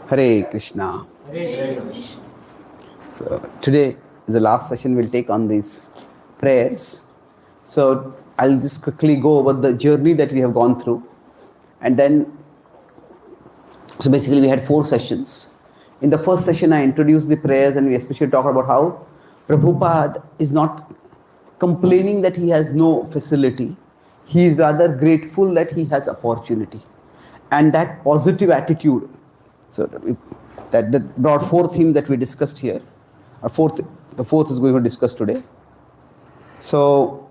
Hare Krishna. Hare Krishna. So today is the last session we'll take on these prayers. So I'll just quickly go over the journey that we have gone through. And then, so basically we had 4 sessions. In the first session I introduced the prayers and we especially talked about how Prabhupada is not complaining that he has no facility. He is rather grateful that he has opportunity. And that positive attitude, so that brought 4 themes that we discussed here. The fourth is going to discuss today. So,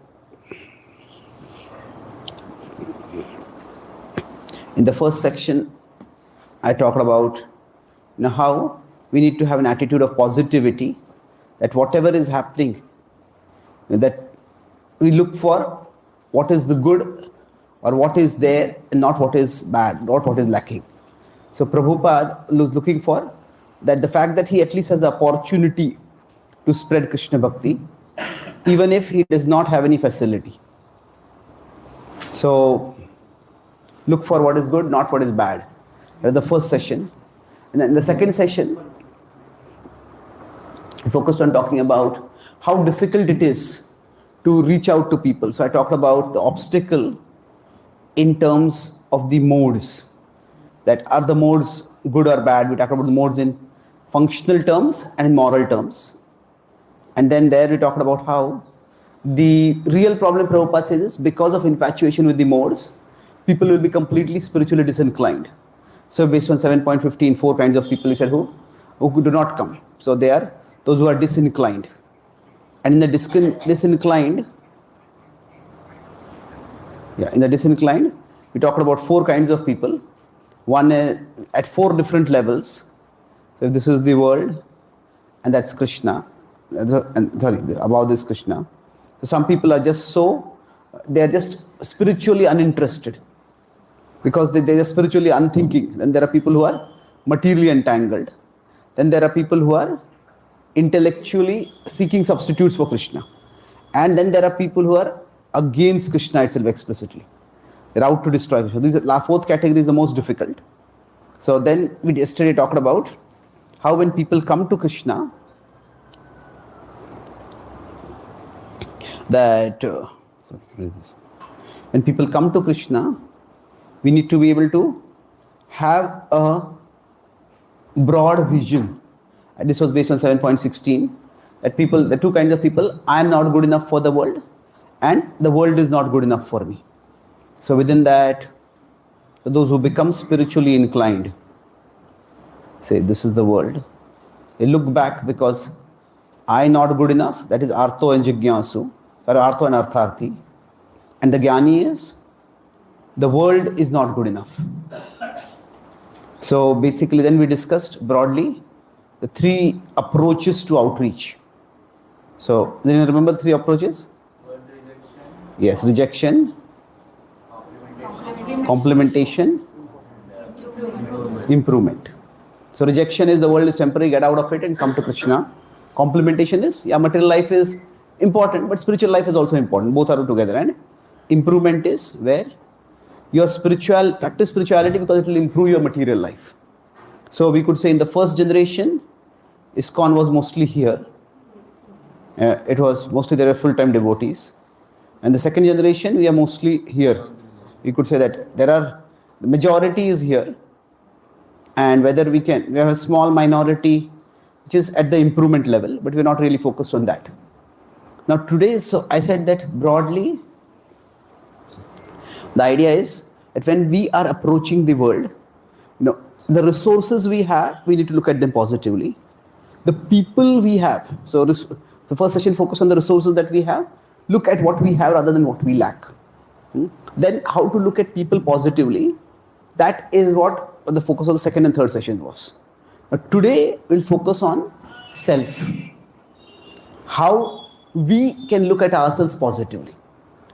in the first section, I talked about how we need to have an attitude of positivity, that whatever is happening, that we look for what is the good or what is there and not what is bad, not what is lacking. So Prabhupada was looking for that the fact that he at least has the opportunity to spread Krishna Bhakti, even if he does not have any facility. So look for what is good, not what is bad. That's the first session. And then the second session, we focused on talking about how difficult it is to reach out to people. So I talked about the obstacle in terms of the modes. That are the modes good or bad? We talked about the modes in functional terms and in moral terms. And then there we talked about how the real problem, Prabhupada says, is because of infatuation with the modes, people will be completely spiritually disinclined. So based on 7.15, 4 kinds of people, he said, who do not come. So they are those who are disinclined. And in the disinclined, we talked about 4 kinds of people. One is at 4 different levels. So if this is the world, and that's Krishna, above this Krishna. So some people are just they are just spiritually uninterested because they are spiritually unthinking. Then there are people who are materially entangled. Then there are people who are intellectually seeking substitutes for Krishna. And then there are people who are against Krishna itself explicitly. They're out to destroy Krishna. This 4th category is the most difficult. So then we yesterday talked about how when people come to Krishna, when people come to Krishna, we need to be able to have a broad vision. And this was based on 7.16, that the 2 kinds of people, I am not good enough for the world and the world is not good enough for me. So within that, those who become spiritually inclined, say this is the world, they look back because I not good enough, that is Artho and Jigyasu, or Artho and Artharthi. And the Jnani is, the world is not good enough. So basically then we discussed broadly the 3 approaches to outreach. So then you remember the 3 approaches? Rejection. Yes, rejection, complementation, improvement. So rejection is the world is temporary, get out of it and come to Krishna. Complementation is, material life is important, but spiritual life is also important. Both are together. And improvement is where your practice spirituality because it will improve your material life. So we could say in the first generation, ISKCON was mostly here. It was mostly there were full-time devotees. And the second generation, we are mostly here. We could say that the majority is here. And whether we have a small minority which is at the improvement level, but we're not really focused on that. Now today, so I said that broadly, the idea is that when we are approaching the world, the resources we have, we need to look at them positively. The people we have, so the first session focused on the resources that we have, look at what we have rather than what we lack. Then how to look at people positively, that is what the focus of the second and third session was. But today we'll focus on self. How we can look at ourselves positively.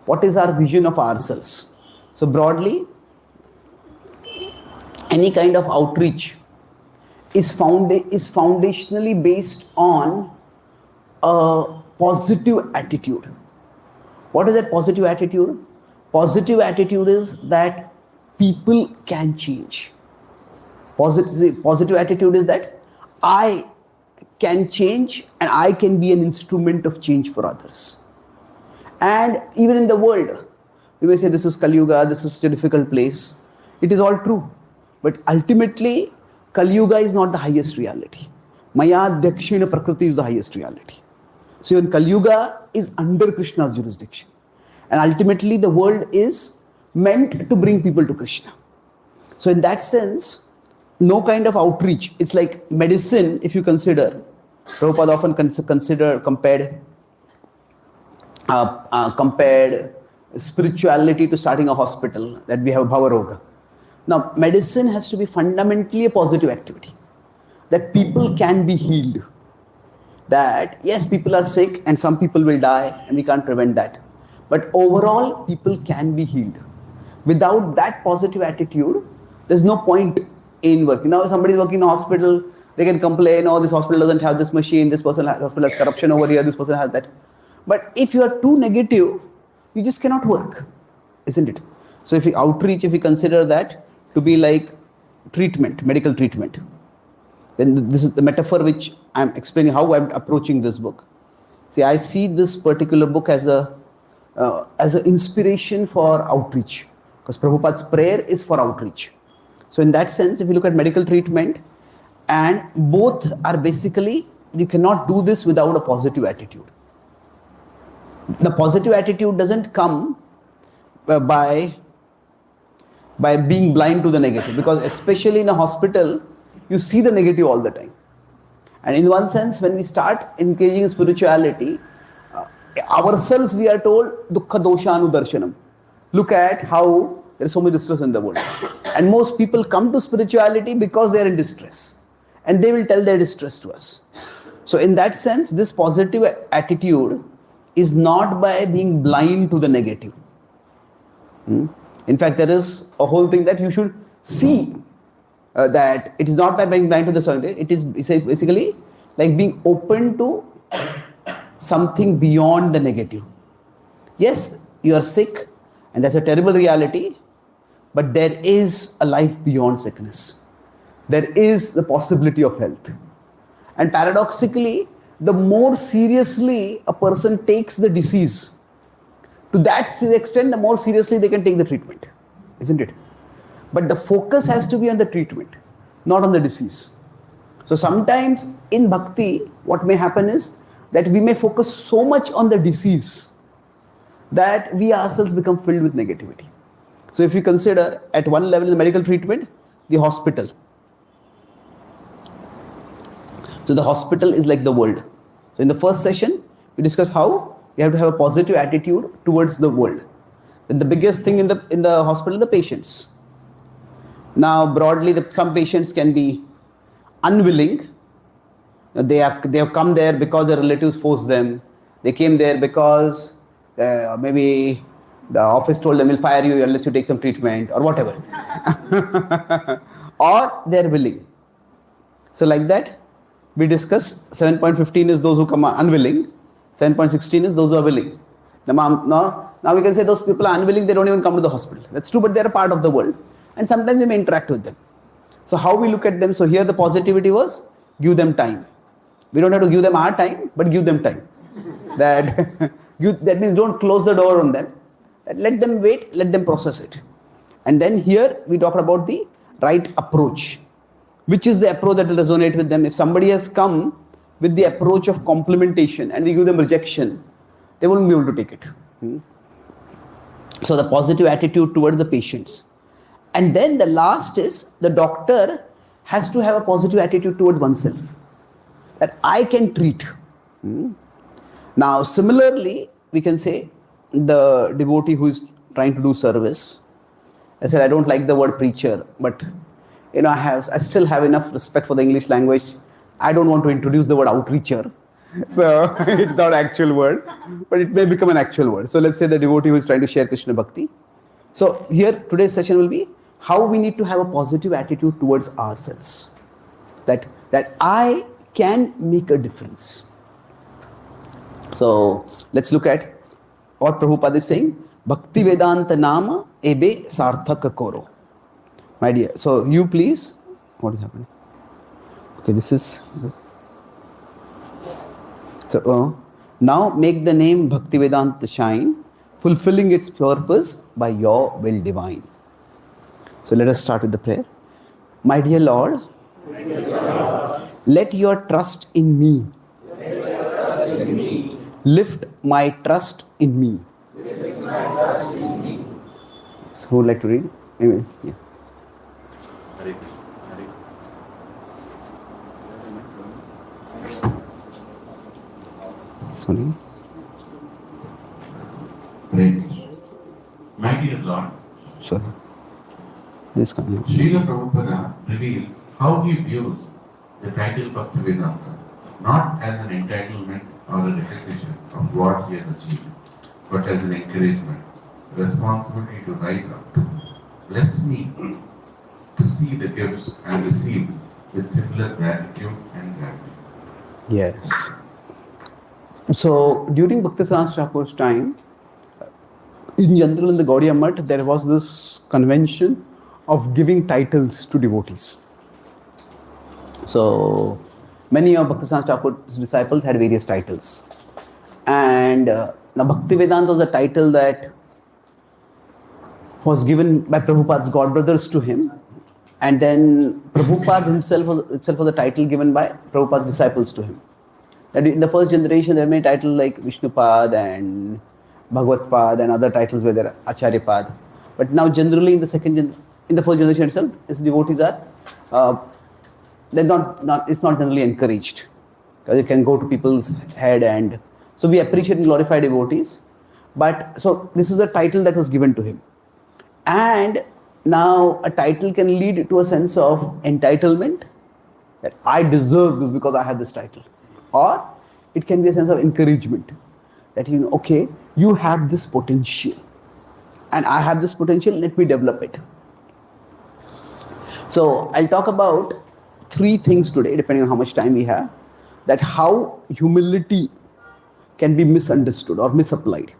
What is our vision of ourselves? So broadly, any kind of outreach is foundationally based on a positive attitude. What is that positive attitude? Positive attitude is that people can change. Positive attitude is that I can change and I can be an instrument of change for others. And even in the world, you may say this is Kali Yuga, this is such a difficult place. It is all true. But ultimately, Kali Yuga is not the highest reality. Maya Dakshina Prakriti is the highest reality. So even Kali Yuga is under Krishna's jurisdiction. And ultimately, the world is meant to bring people to Krishna. So in that sense, no kind of outreach. It's like medicine, if you consider. Prabhupada often compared spirituality to starting a hospital, that we have Bhavaroga. Now, medicine has to be fundamentally a positive activity. That people can be healed. That, yes, people are sick and some people will die and we can't prevent that. But overall, people can be healed. Without that positive attitude, there's no point in working. Now, if somebody is working in a hospital, they can complain, oh, this hospital doesn't have this machine, this hospital has corruption over here, this person has that. But if you are too negative, you just cannot work, isn't it? So if we outreach, if we consider that to be like treatment, medical treatment, then this is the metaphor which I'm explaining how I'm approaching this book. See, I see this particular book as an inspiration for outreach, because Prabhupada's prayer is for outreach. So in that sense, if you look at medical treatment, and both are basically, you cannot do this without a positive attitude. The positive attitude doesn't come by being blind to the negative, because especially in a hospital, you see the negative all the time. And in one sense, when we start engaging in spirituality, ourselves we are told, dukkha dosha anudarshanam. Look at how there is so much distress in the world. And most people come to spirituality because they are in distress. And they will tell their distress to us. So in that sense, this positive attitude is not by being blind to the negative. In fact, there is a whole thing that you should see that it is not by being blind to the negative. It is basically like being open to something beyond the negative. Yes, you are sick and that's a terrible reality, but there is a life beyond sickness. There is the possibility of health. And paradoxically, the more seriously a person takes the disease, to that extent, the more seriously they can take the treatment, isn't it? But the focus has to be on the treatment, not on the disease. So sometimes in bhakti, what may happen is that we may focus so much on the disease that we ourselves become filled with negativity. So if you consider at one level in the medical treatment, the hospital. So the hospital is like the world. So in the first session, we discussed how we have to have a positive attitude towards the world. Then the biggest thing in the hospital, the patients. Now broadly, some patients can be unwilling. They have come there because their relatives forced them. They came there because maybe the office told them, we'll fire you unless you take some treatment or whatever. Or they're willing. So like that, we discussed 7.15 is those who come unwilling. 7.16 is those who are willing. Now we can say those people are unwilling, they don't even come to the hospital. That's true, but they're a part of the world. And sometimes we may interact with them. So how we look at them, so here the positivity was, give them time. We don't have to give them our time, but give them time. That means don't close the door on them. Let them wait, let them process it. And then here we talk about the right approach. Which is the approach that will resonate with them. If somebody has come with the approach of complementation and we give them rejection, they won't be able to take it. So the positive attitude towards the patients. And then the last is the doctor has to have a positive attitude towards oneself. That I can treat. Now similarly, we can say the devotee who is trying to do service. I said I don't like the word preacher, but I still have enough respect for the English language. I don't want to introduce the word outreacher. So it's not an actual word, but it may become an actual word. So let's say the devotee who is trying to share Krishna Bhakti. So here today's session will be how we need to have a positive attitude towards ourselves. That I can make a difference. So let's look at what Prabhupada is saying. Bhakti Vedanta Nama Ebe Sarthaka Koro. My dear, so you please What is happening? Okay, this is. So now make the name Bhaktivedanta shine, fulfilling its purpose by your will divine. So let us start with the prayer. My dear Lord, let your trust in me lift my trust in me. So who would like to read? Anyway, yeah. Hare Hare. Sorry. Hare Krishna. My dear Lord, Sorry. This coming. Srila Prabhupada reveals how he views the title Bhaktivedanta not as an entitlement or a recognition of what he has achieved, but as an encouragement, responsibility to rise up to. Bless me to see the gifts I have received with similar gratitude and gratitude. Yes. So during Bhaktivedanta Thakur's time, in general in the Gaudiya Math, there was this convention of giving titles to devotees. So many of Bhaktivedanta Thakur's disciples had various titles. And now Bhaktivedanta was a title that was given by Prabhupada's godbrothers to him. And then Prabhupada himself was a title given by Prabhupada's disciples to him. That in the first generation, there were many titles like Vishnupad and Bhagavatpad and other titles where there are Acharyapad. But now generally in the first generation itself, its devotees are, it's not generally encouraged. Because it can go to people's head, and so we appreciate and glorify devotees. But so this is a title that was given to him. And now a title can lead to a sense of entitlement, that I deserve this because I have this title. Or it can be a sense of encouragement, that okay, you have this potential and I have this potential, let me develop it. So I'll talk about 3 things today, depending on how much time we have, that how humility can be misunderstood or misapplied,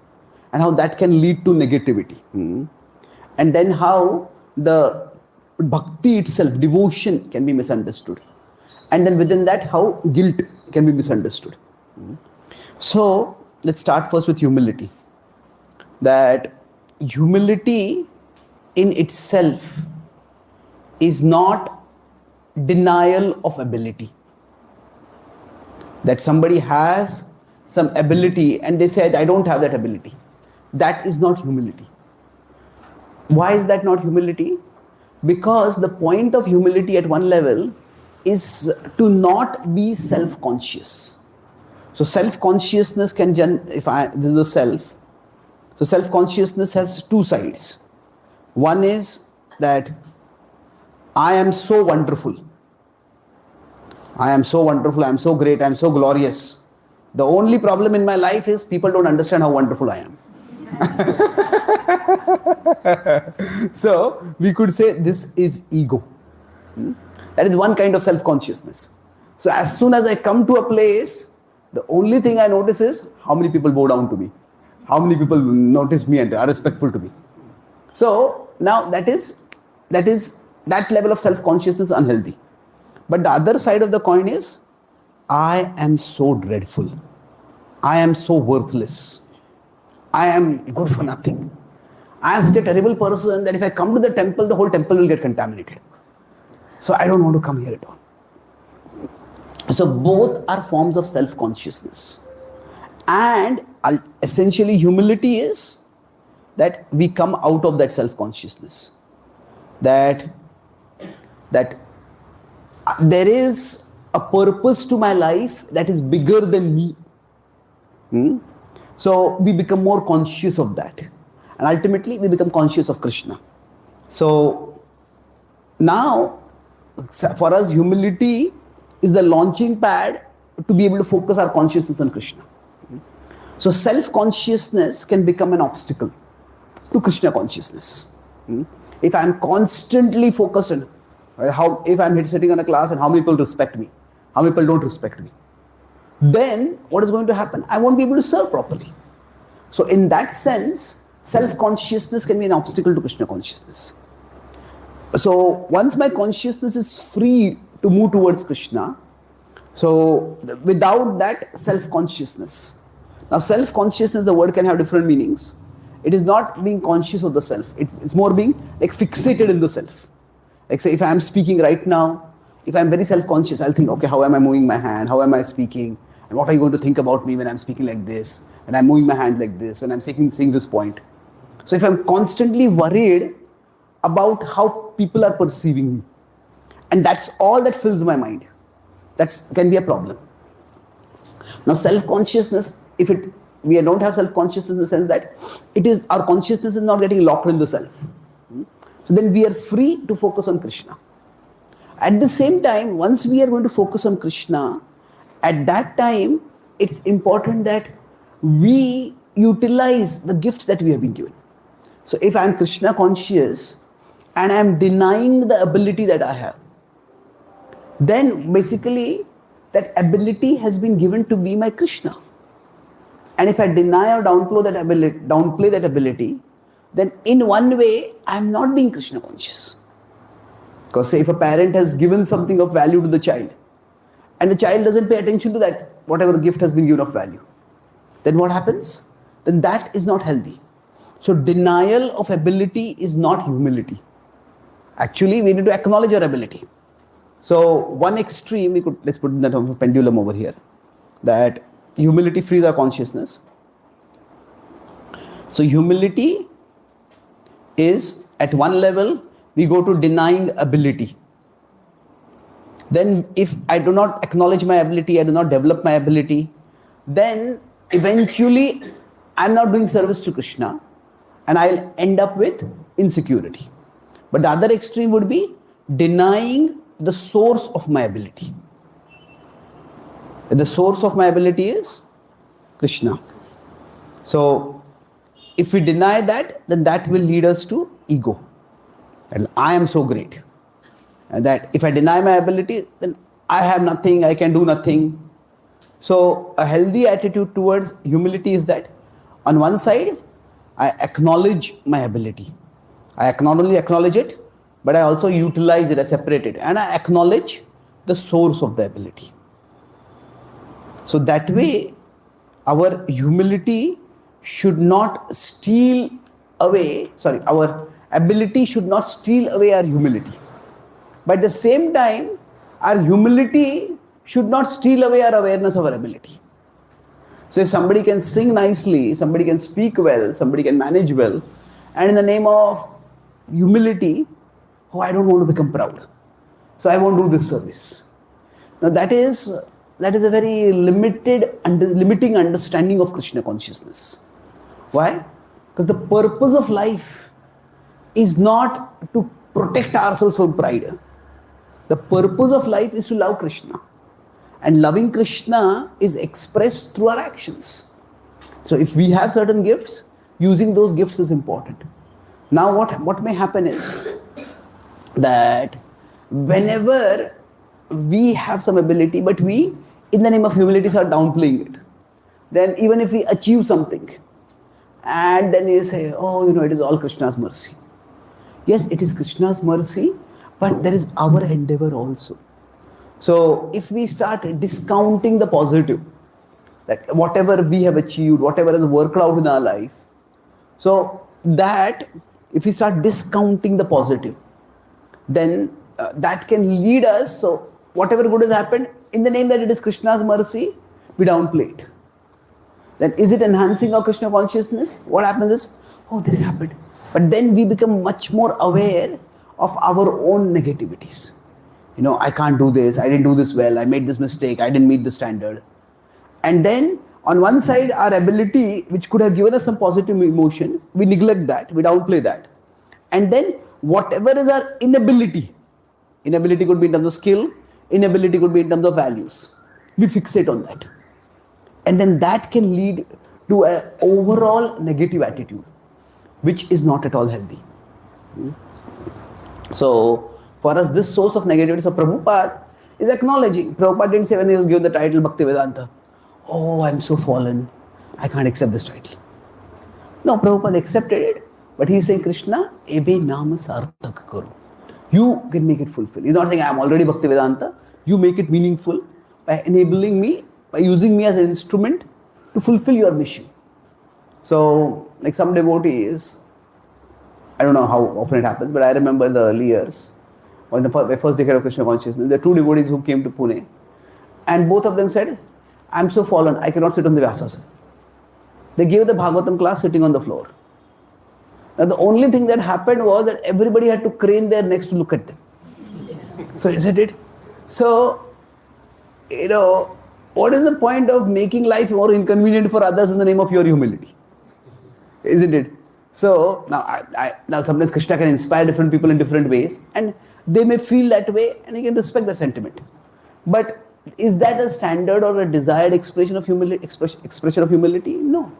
and how that can lead to negativity. And then how the bhakti itself, devotion, can be misunderstood. And then within that, how guilt can be misunderstood. So let's start first with humility. That humility in itself is not denial of ability. That somebody has some ability and they said, I don't have that ability. That is not humility. Why is that not humility? Because the point of humility at one level is to not be self-conscious. So self-consciousness this is the self. So self-consciousness has 2 sides. One is that I am so wonderful. I am so wonderful, I am so great, I am so glorious. The only problem in my life is people don't understand how wonderful I am. So we could say this is ego. That is one kind of self-consciousness. So as soon as I come to a place, the only thing I notice is how many people bow down to me, how many people notice me and are respectful to me. So now that level of self-consciousness is unhealthy. But the other side of the coin is, I am so dreadful. I am so worthless. I am good for nothing. I am such a terrible person that if I come to the temple, the whole temple will get contaminated. So I don't want to come here at all. So both are forms of self-consciousness. And essentially humility is that we come out of that self-consciousness. That there is a purpose to my life that is bigger than me. So we become more conscious of that. And ultimately we become conscious of Krishna. So now for us humility is the launching pad to be able to focus our consciousness on Krishna. So self-consciousness can become an obstacle to Krishna consciousness. If I am constantly focused on if I am sitting on a class and how many people respect me, how many people don't respect me, then what is going to happen? I won't be able to serve properly. So in that sense, self-consciousness can be an obstacle to Krishna consciousness. So once my consciousness is free to move towards Krishna, so without that self-consciousness. Now self-consciousness, the word can have different meanings. It is not being conscious of the self. It's more being like fixated in the self. Like say if I am speaking right now, if I am very self-conscious, I'll think, okay, how am I moving my hand? How am I speaking? And what are you going to think about me when I'm speaking like this? When I'm moving my hand like this? When I'm saying this point? So if I'm constantly worried about how people are perceiving me, and that's all that fills my mind, that can be a problem. Now self-consciousness, we don't have self-consciousness in the sense that our consciousness is not getting locked in the self. So then we are free to focus on Krishna. At the same time, once we are going to focus on Krishna, at that time, it's important that we utilize the gifts that we have been given. So if I am Krishna conscious and I am denying the ability that I have, then basically that ability has been given to be my Krishna. And if I deny or downplay that ability, then in one way, I am not being Krishna conscious. Because say if a parent has given something of value to the child, and the child doesn't pay attention to that, whatever gift has been given of value, then what happens? Then that is not healthy. So denial of ability is not humility. Actually, we need to acknowledge our ability. So one extreme, let's put in that of a pendulum over here, that humility frees our consciousness. So humility is at one level, we go to denying ability. Then if I do not acknowledge my ability, I do not develop my ability, then eventually I'm not doing service to Krishna and I'll end up with insecurity. But the other extreme would be denying the source of my ability. The source of my ability is Krishna. So if we deny that, then that will lead us to ego. And I am so great. And that if I deny my ability, then I have nothing, I can do nothing. So a healthy attitude towards humility is that on one side, I acknowledge my ability. I not only acknowledge it, but I also utilize it, I separate it, and I acknowledge the source of the ability. So that way, our humility should not steal away, our ability should not steal away our humility. But at the same time, our humility should not steal away our awareness of our ability. So if somebody can sing nicely, somebody can speak well, somebody can manage well, and in the name of humility, oh, I don't want to become proud, so I won't do this service. Now that is a very limiting understanding of Krishna consciousness. Why? Because the purpose of life is not to protect ourselves from pride. The purpose of life is to love Krishna. And loving Krishna is expressed through our actions. So if we have certain gifts, using those gifts is important. Now what may happen is that whenever we have some ability, but we, in the name of humility, are downplaying it, then even if we achieve something, and then you say, oh, it is all Krishna's mercy. Yes, it is Krishna's mercy, but there is our endeavor also. So if we start discounting the positive, that whatever we have achieved, whatever has worked out in our life, so that if we start discounting the positive, then that can lead us, so whatever good has happened, in the name that it is Krishna's mercy, we downplay it. Then is it enhancing our Krishna consciousness? What happens is, oh, this happened. But then we become much more aware of our own negativities. I can't do this, I didn't do this well, I made this mistake, I didn't meet the standard. And then on one side, our ability, which could have given us some positive emotion, we neglect that, we downplay that. And then whatever is our inability could be in terms of skill, inability could be in terms of values, we fixate on that. And then that can lead to an overall negative attitude, which is not at all healthy. So for us, this source of negativity, so Prabhupada is acknowledging. Prabhupada didn't say when he was given the title Bhakti-Vedanta, oh, I'm so fallen, I can't accept this title. No, Prabhupada accepted it, but he's saying, Krishna, ebe naam sarthak karo. You can make it fulfill. He's not saying I'm already Bhaktivedanta. You make it meaningful by enabling me, by using me as an instrument to fulfill your mission. So, like some devotees, I don't know how often it happens, but I remember in the early years, when the first decade of Krishna consciousness, there were two devotees who came to Pune, and both of them said, I'm so fallen, I cannot sit on the Vyasasana. They gave the Bhagavatam class sitting on the floor. Now the only thing that happened was that everybody had to crane their necks to look at them. So isn't it? So, what is the point of making life more inconvenient for others in the name of your humility? Isn't it? So now sometimes Krishna can inspire different people in different ways, and they may feel that way, and you can respect the sentiment. But is that a standard or a desired expression of humility? No.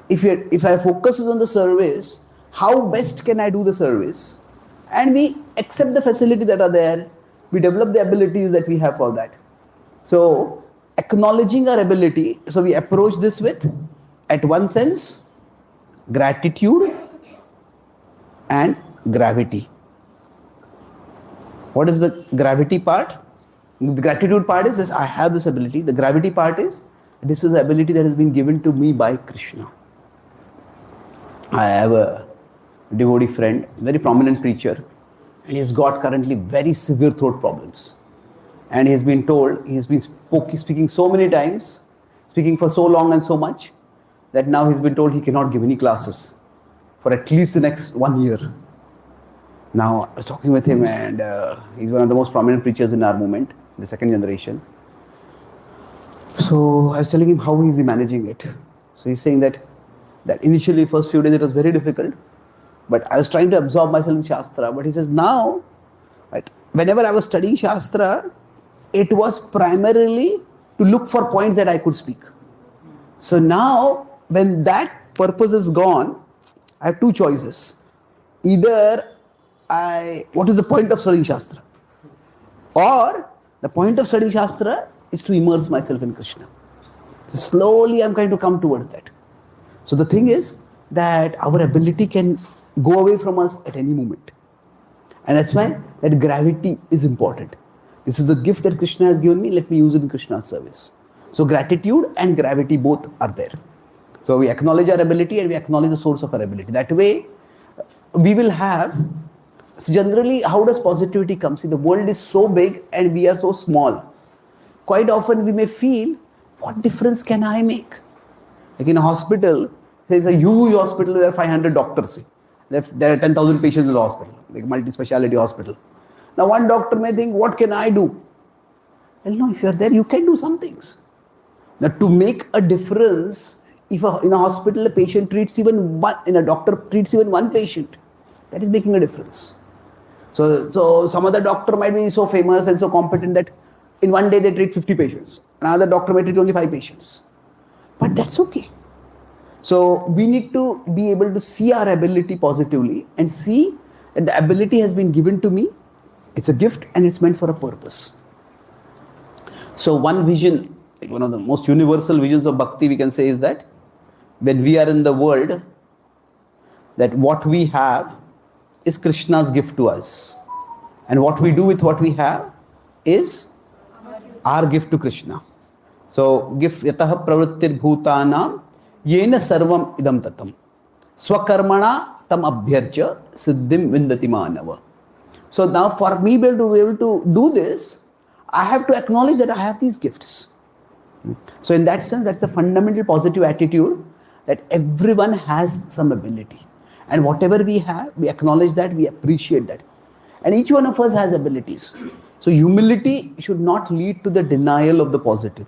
If our focus is on the service, how best can I do the service? And we accept the facilities that are there, we develop the abilities that we have for that. So acknowledging our ability, so we approach this with, at one sense, gratitude and gravity. What is the gravity part? The gratitude part is this: I have this ability. The gravity part is, this is the ability that has been given to me by Krishna. I have a devotee friend, very prominent preacher, and he's got currently very severe throat problems. And he's been told, he's been speaking so many times, speaking for so long and so much, that now he's been told he cannot give any classes for at least the next 1 year. Now, I was talking with him, and he's one of the most prominent preachers in our movement, the second generation. So I was telling him how he's managing it. So he's saying that initially, first few days, it was very difficult, but I was trying to absorb myself in Shastra. But he says now, right, whenever I was studying Shastra, it was primarily to look for points that I could speak. So now, when that purpose is gone, I have two choices. Either what is the point of studying Shastra? Or the point of studying Shastra is to immerse myself in Krishna. Slowly I'm trying to come towards that. So the thing is that our ability can go away from us at any moment. And that's why that gravity is important. This is the gift that Krishna has given me, let me use it in Krishna's service. So gratitude and gravity both are there. So we acknowledge our ability and we acknowledge the source of our ability. That way, we will have, so generally, how does positivity come? See, the world is so big and we are so small. Quite often we may feel, what difference can I make? Like in a hospital, there is a huge hospital, there are 500 doctors. There are 10,000 patients in the hospital, like multi-speciality hospital. Now one doctor may think, what can I do? Well, no, if you are there, you can do some things. Now to make a difference, if in a hospital a patient treats even one, in a doctor treats even one patient, that is making a difference. So some other doctor might be so famous and so competent that in one day they treat 50 patients. Another doctor may treat only 5 patients. But that's okay. So we need to be able to see our ability positively and see that the ability has been given to me. It's a gift and it's meant for a purpose. So one vision, like one of the most universal visions of Bhakti we can say is that when we are in the world, that what we have is Krishna's gift to us. And what we do with what we have is our gift to Krishna. So, gift yataha pravrittir bhutanam yena sarvam idam tatam swakarmana tam abhyarcha siddhim vindati manava. So now for me to be able to do this, I have to acknowledge that I have these gifts. So in that sense, that's the fundamental positive attitude that everyone has some ability. And whatever we have, we acknowledge that, we appreciate that. And each one of us has abilities. So humility should not lead to the denial of the positive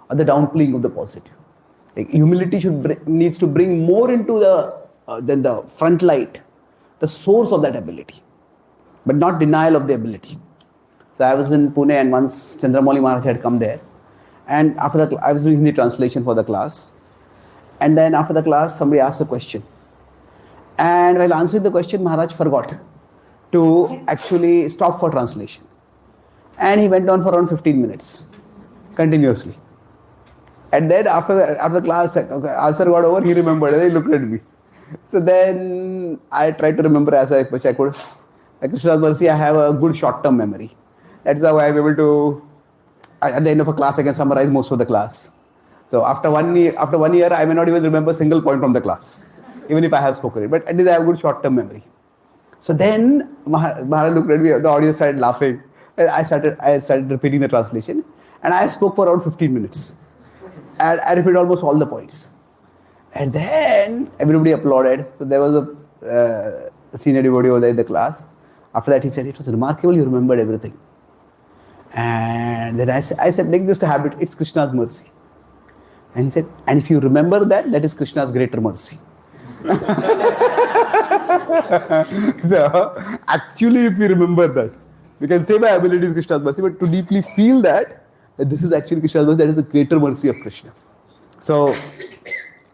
or the downplaying of the positive. Like humility needs to bring more into than the front light, the source of that ability, but not denial of the ability. So I was in Pune and once Chandramouli Maharaj had come there, and after the I was doing the translation for the class, and then after the class somebody asked a question, and while answering the question Maharaj forgot to actually stop for translation, and he went on for around 15 minutes continuously. And then after the class answer got over, he remembered and he looked at me. So then I tried to remember as much I could. Like Krishna's mercy, I have a good short-term memory. That's how I'm able to, at the end of a class, I can summarize most of the class. So after 1 year, I may not even remember a single point from the class, even if I have spoken it. But at least I have good short-term memory. So then Maharaj looked at me, the audience started laughing. And I started repeating the translation. And I spoke for around 15 minutes. And I repeated almost all the points. And then everybody applauded. So there was a senior devotee over there in the class. After that, he said, it was remarkable, you remembered everything. And then I said, make this a habit, it's Krishna's mercy. And he said, and if you remember that, that is Krishna's greater mercy. So, actually, if you remember that, we can say my ability is Krishna's mercy, but to deeply feel that this is actually Krishna's mercy, that is the greater mercy of Krishna. So,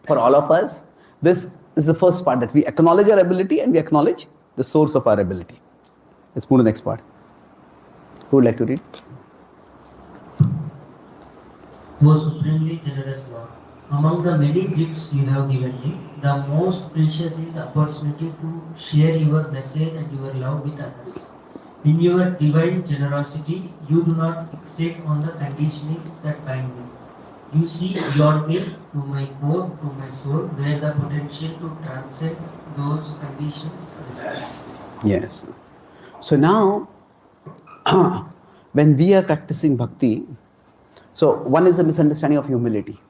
for all of us, this is the first part, that we acknowledge our ability and we acknowledge the source of our ability. Let's move to the next part. Who would like to read? Most supremely generous Lord, among the many gifts you have given me, the most precious is opportunity to share your message and your love with others. In your divine generosity, you do not fixate on the conditionings that bind me. You see beyond me, to my core, to my soul, where the potential to transcend those conditions resides. Yes. So now, when we are practicing bhakti, so one is a misunderstanding of humility.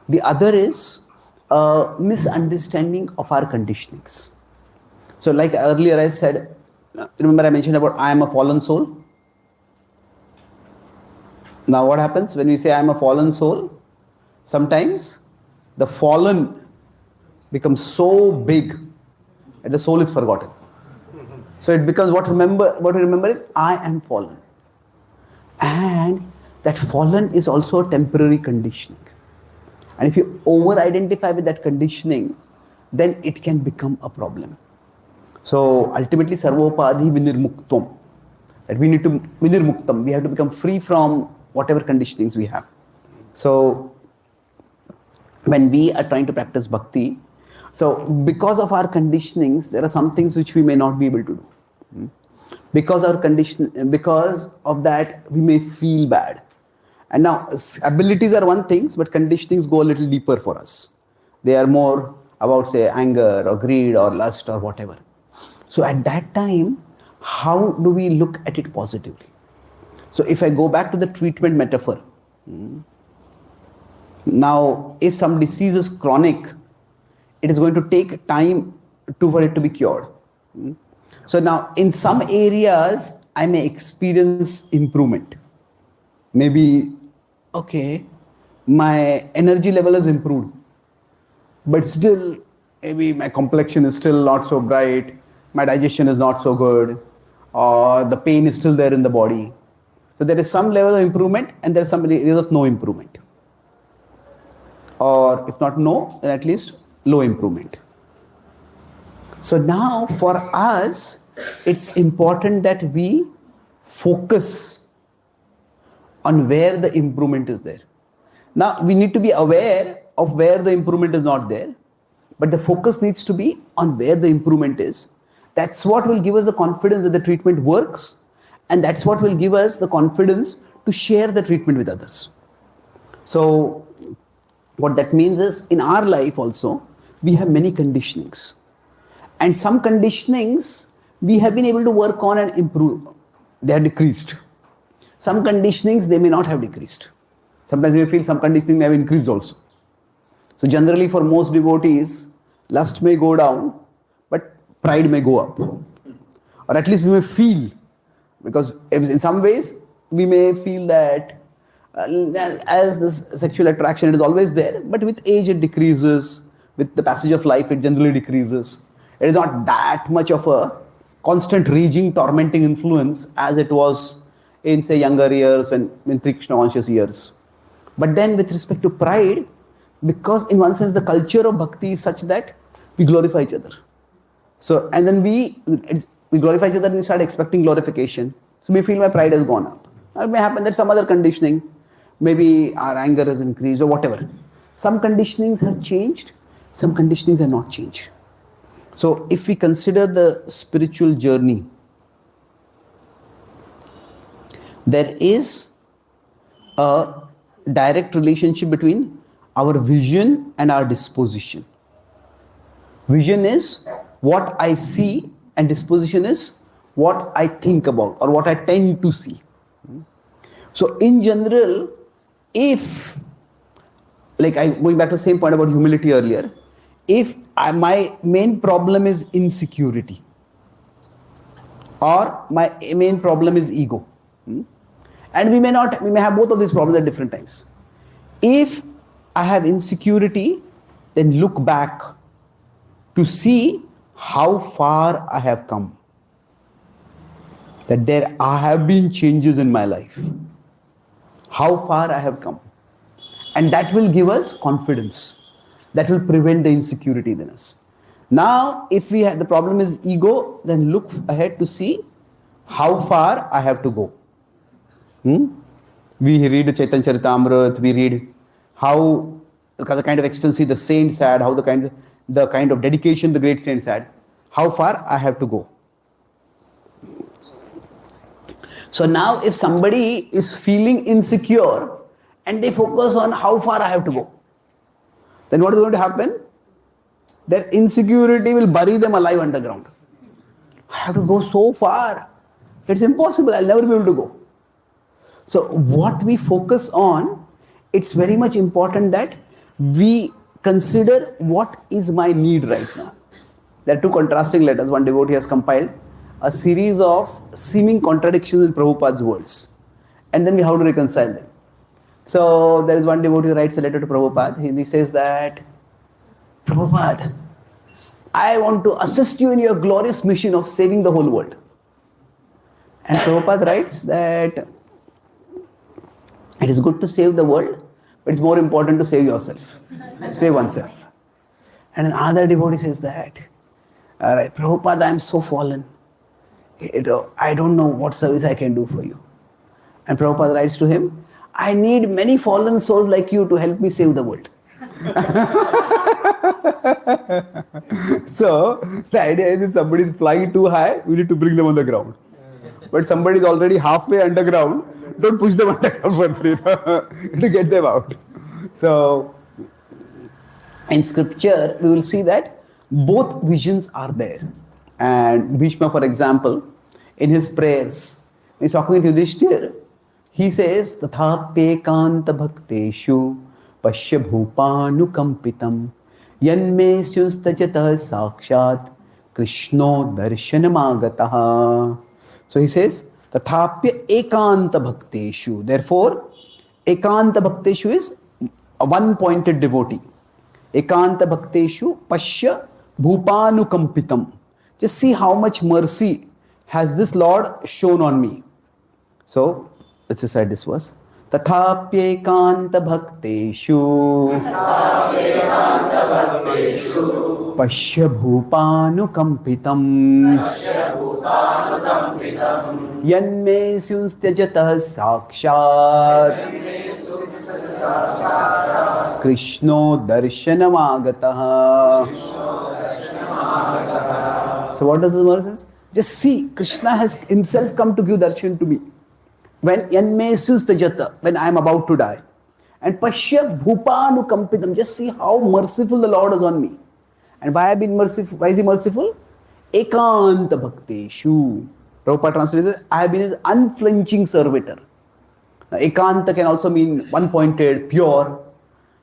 The other is a misunderstanding of our conditionings. So like earlier I said, remember I mentioned about I am a fallen soul? Now what happens when we say I am a fallen soul? Sometimes the fallen becomes so big that the soul is forgotten. So it becomes what we remember is I am fallen. And that fallen is also a temporary conditioning. And if you over-identify with that conditioning, then it can become a problem. So ultimately, sarvopadhi vinirmuktam. That we need to, vinirmuktam, we have to become free from whatever conditionings we have. So when we are trying to practice bhakti, so because of our conditionings, there are some things which we may not be able to do. Because of that, we may feel bad. And now, abilities are one thing, but conditionings go a little deeper for us. They are more about, say, anger or greed or lust or whatever. So at that time, how do we look at it positively? So if I go back to the treatment metaphor, now if some disease is chronic, it is going to take time for it to be cured. So now in some areas, I may experience improvement. Maybe, okay, my energy level is improved, but still, maybe my complexion is still not so bright, my digestion is not so good, or the pain is still there in the body. So there is some level of improvement and there is some areas of no improvement. Or if not no, then at least low improvement. So now for us, it's important that we focus on where the improvement is there. Now, we need to be aware of where the improvement is not there, but the focus needs to be on where the improvement is. That's what will give us the confidence that the treatment works, and that's what will give us the confidence to share the treatment with others. So, what that means is, in our life also, we have many conditionings. And some conditionings we have been able to work on and improve. They are decreased. Some conditionings, they may not have decreased. Sometimes we feel some conditioning may have increased also. So generally for most devotees, lust may go down, but pride may go up. Or at least we may feel, because in some ways, we may feel that as this sexual attraction, it is always there, but with age it decreases. With the passage of life, it generally decreases. It is not that much of a constant raging, tormenting influence as it was in, say, younger years, when pre-Krishna conscious years. But then with respect to pride, because in one sense the culture of bhakti is such that we glorify each other. So, and then we glorify each other and we start expecting glorification. So we feel my pride has gone up. It may happen that some other conditioning, maybe our anger has increased or whatever. Some conditionings have changed, some conditionings have not changed. So if we consider the spiritual journey, there is a direct relationship between our vision and our disposition. Vision is what I see, and disposition is what I think about or what I tend to see. So in general, if, like I going back to the same point about humility earlier, if my main problem is insecurity or my main problem is ego, and we may have both of these problems at different times. If I have insecurity, then look back to see how far I have come. That there have been changes in my life. How far I have come. And that will give us confidence. That will prevent the insecurity in us. Now, if the problem is ego, then look ahead to see how far I have to go. We read Chaitanya Charitamrita, we read how the kind of ecstasy the saints had, how the kind of dedication the great saints had, how far I have to go. So now if somebody is feeling insecure and they focus on how far I have to go, then what is going to happen? Their insecurity will bury them alive underground. I have to go so far. It's impossible. I'll never be able to go. So what we focus on, it's very much important that we consider what is my need right now. There are two contrasting letters. One devotee has compiled a series of seeming contradictions in Prabhupada's words. And then we have to reconcile them. So there is one devotee who writes a letter to Prabhupada. He says that, Prabhupada, I want to assist you in your glorious mission of saving the whole world. And Prabhupada writes that it is good to save the world, but it's more important to save yourself. Save oneself. And another devotee says that, all right, Prabhupada, I am so fallen. I don't know what service I can do for you. And Prabhupada writes to him, I need many fallen souls like you to help me save the world. So the idea is if somebody is flying too high, we need to bring them on the ground. But somebody is already halfway underground, don't push them underground to get them out. So in scripture, we will see that both visions are there. And Bhishma, for example, in his prayers, he's talking with Yudhishthir, he says, Tathapekanta bhakteshu pashya bhupanukampitam yanme syustajatah sakshat krishno darshanamagataha. So he says, Tathapya ekanta bhakteshu. Therefore, ekanta bhakteshu is a one-pointed devotee. Ekanta bhakteshu pashya bhupanukampitam. Just see how much mercy has this Lord shown on me. So, let's recite this verse. Tathapyekanta bhakteshu pashya bhupanukampitam yanme syunstyajatah sakshat krishno darshanamagatah. So what does the verse say? Just see, Krishna has himself come to give darshan to me. When I am about to die. And Pashya Bhupanukampitam, just see how merciful the Lord is on me. And why I have been merciful? Why is he merciful? Ekanta Bhakteshu. Prabhupada translates, I have been his unflinching servitor. Now, Ekanta can also mean one-pointed, pure.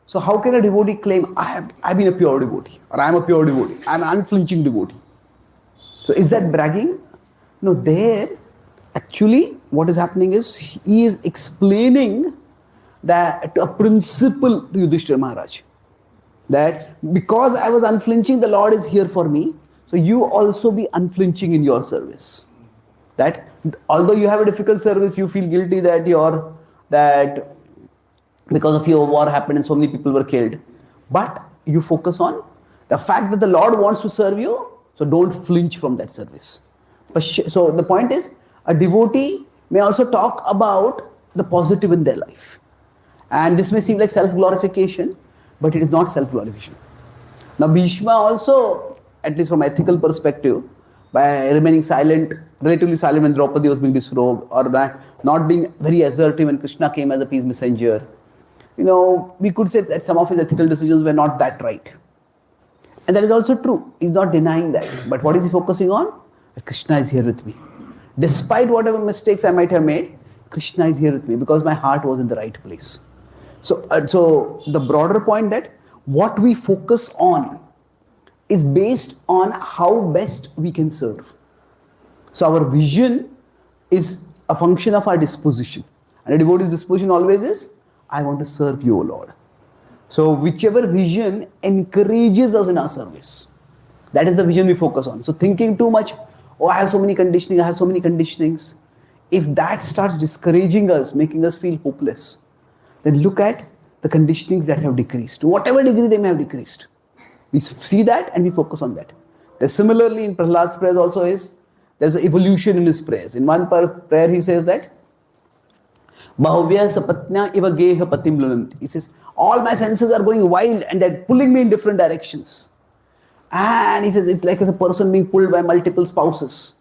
So how can a devotee claim, I've been a pure devotee, or I am a pure devotee, I am an unflinching devotee? So is that bragging? No, there actually what is happening is he is explaining that a principle to Yudhishthira Maharaj. That because I was unflinching, the Lord is here for me. So you also be unflinching in your service. That although you have a difficult service, you feel guilty that because of your war happened and so many people were killed. But you focus on the fact that the Lord wants to serve you. So don't flinch from that service. So the point is, a devotee may also talk about the positive in their life. And this may seem like self-glorification, but it is not self-glorification. Now Bhishma also, at least from ethical perspective, by remaining silent, relatively silent when Draupadi was being disrobed, or not being very assertive when Krishna came as a peace messenger. We could say that some of his ethical decisions were not that right. And that is also true. He's not denying that. But what is he focusing on? That Krishna is here with me. Despite whatever mistakes I might have made, Krishna is here with me because my heart was in the right place. So the broader point that what we focus on is based on how best we can serve. So our vision is a function of our disposition. And a devotee's disposition always is, I want to serve you, O Lord. So whichever vision encourages us in our service, that is the vision we focus on. So thinking too much, I have so many conditionings. If that starts discouraging us, making us feel hopeless, then look at the conditionings that have decreased. To whatever degree they may have decreased. We see that and we focus on that. Similarly, in Prahlad's prayers also there's an evolution in his prayers. In one prayer he says that, Bahuvya sapatnya iva geha patim lunanti. He says, all my senses are going wild and they're pulling me in different directions. And he says, it's like as a person being pulled by multiple spouses.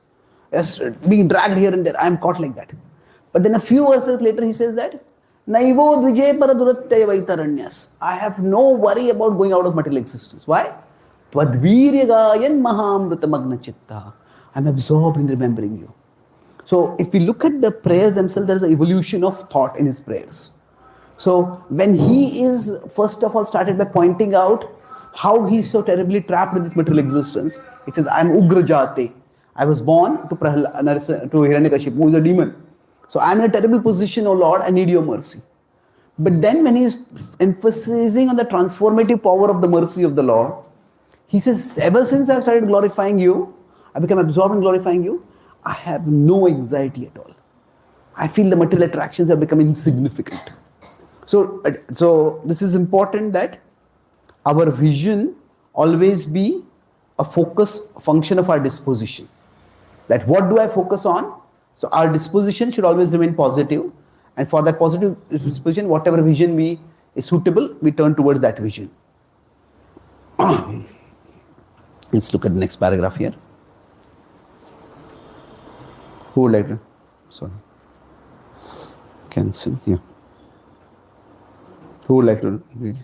Yes, being dragged here and there. I am caught like that. But then a few verses later he says that, Naivo dvije paraduratyaya vaitaranyas. I have no worry about going out of material existence. Why? Twadvirya gayan mahamrita magna chitta. I'm absorbed in remembering you. So if we look at the prayers themselves, there is an evolution of thought in his prayers. So when he is first of all started by pointing out how he is so terribly trapped in this material existence, he says, I am Ugra Jate. I was born to Hiranyakashipu, who is a demon. So I am in a terrible position, O Lord, I need your mercy. But then when he is emphasizing on the transformative power of the mercy of the Lord, he says, ever since I have started glorifying you, I become absorbed in glorifying you, I have no anxiety at all. I feel the material attractions have become insignificant. So this is important that our vision always be a function of our disposition. That what do I focus on? So our disposition should always remain positive. And for that positive disposition, whatever vision is suitable, we turn towards that vision. Let's look at the next paragraph here. Who would like to? Sorry. Cancel. Yeah. Who would like to read?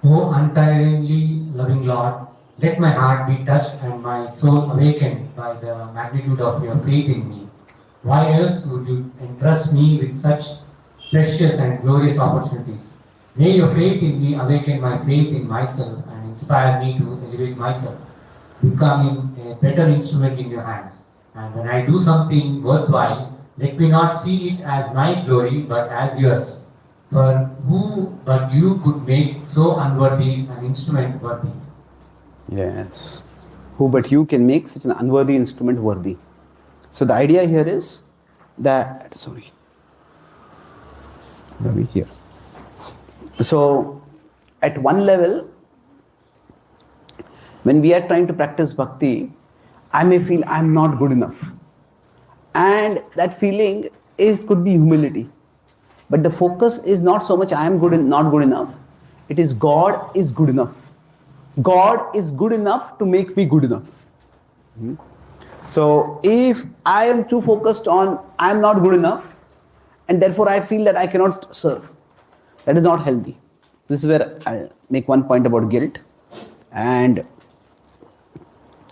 O untiringly loving Lord, let my heart be touched and my soul awakened by the magnitude of your faith in me. Why else would you entrust me with such precious and glorious opportunities? May your faith in me awaken my faith in myself and inspire me to elevate myself, becoming a better instrument in your hands. And when I do something worthwhile, let me not see it as my glory, but as yours. For who but you could make so unworthy an instrument worthy? Yes. Who but you can make such an unworthy instrument worthy? So the idea here is that, here. So at one level, when we are trying to practice bhakti, I may feel I am not good enough. And that feeling could be humility. But the focus is not so much I am not good enough. It is God is good enough. God is good enough to make me good enough. So if I am too focused on I am not good enough, and therefore I feel that I cannot serve, that is not healthy. This is where I'll make one point about guilt. And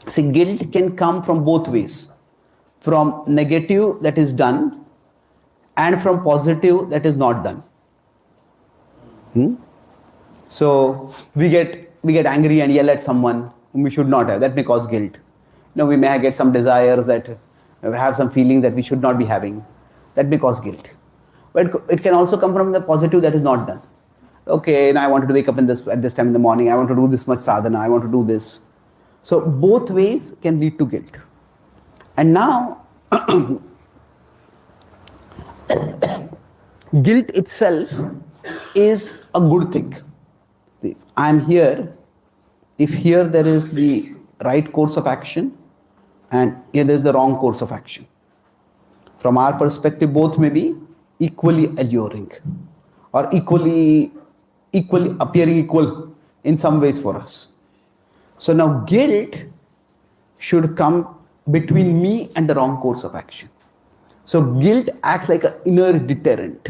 see, guilt can come from both ways. From negative that is done and from positive that is not done. So we get angry and yell at someone whom we should not have. That may cause guilt. We may get some desires that have some feelings that we should not be having. That may cause guilt. But it can also come from the positive that is not done. Okay, now I wanted to wake up at this time in the morning. I want to do this much sadhana. I want to do this. So both ways can lead to guilt. And now, guilt itself is a good thing. See, I am here. If here there is the right course of action and here there is the wrong course of action. From our perspective, both may be equally alluring or equally appearing equal in some ways for us. So now guilt should come between me and the wrong course of action. So guilt acts like an inner deterrent.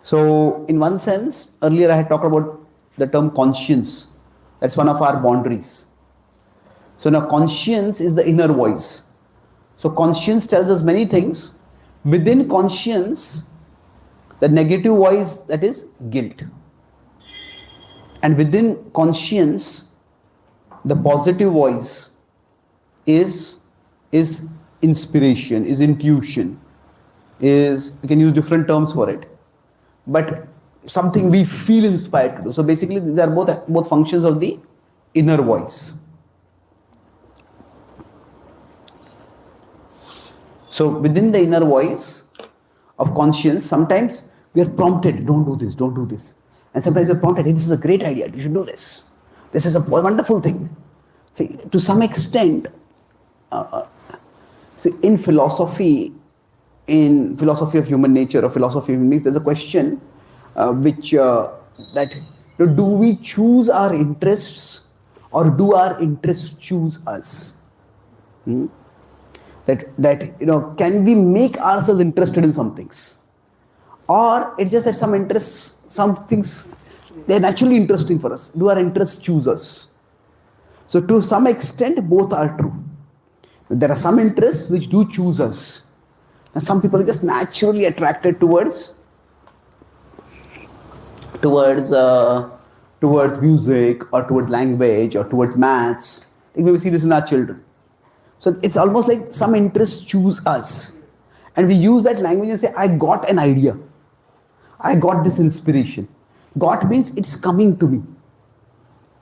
So in one sense, earlier I had talked about the term conscience. That's one of our boundaries. So now conscience is the inner voice. So conscience tells us many things. Within conscience, the negative voice, that is guilt. And within conscience, the positive voice is inspiration, is intuition, is, you can use different terms for it, but something we feel inspired to do. So basically these are both functions of the inner voice. So within the inner voice of conscience, sometimes we are prompted, don't do this, don't do this. And sometimes we are prompted, hey, this is a great idea, you should do this. This is a wonderful thing. See, to some extent, see, in philosophy of human nature or philosophy of human nature, there's a question that do we choose our interests or do our interests choose us? That can we make ourselves interested in some things, or it's just that some interests, some things, they're naturally interesting for us. Do our interests choose us? So to some extent, both are true. There are some interests which do choose us, and some people are just naturally attracted towards music or towards language or towards maths. I think we see this in our children. So it's almost like some interests choose us, and we use that language and say, I got an idea, I got this inspiration. Got means it's coming to me.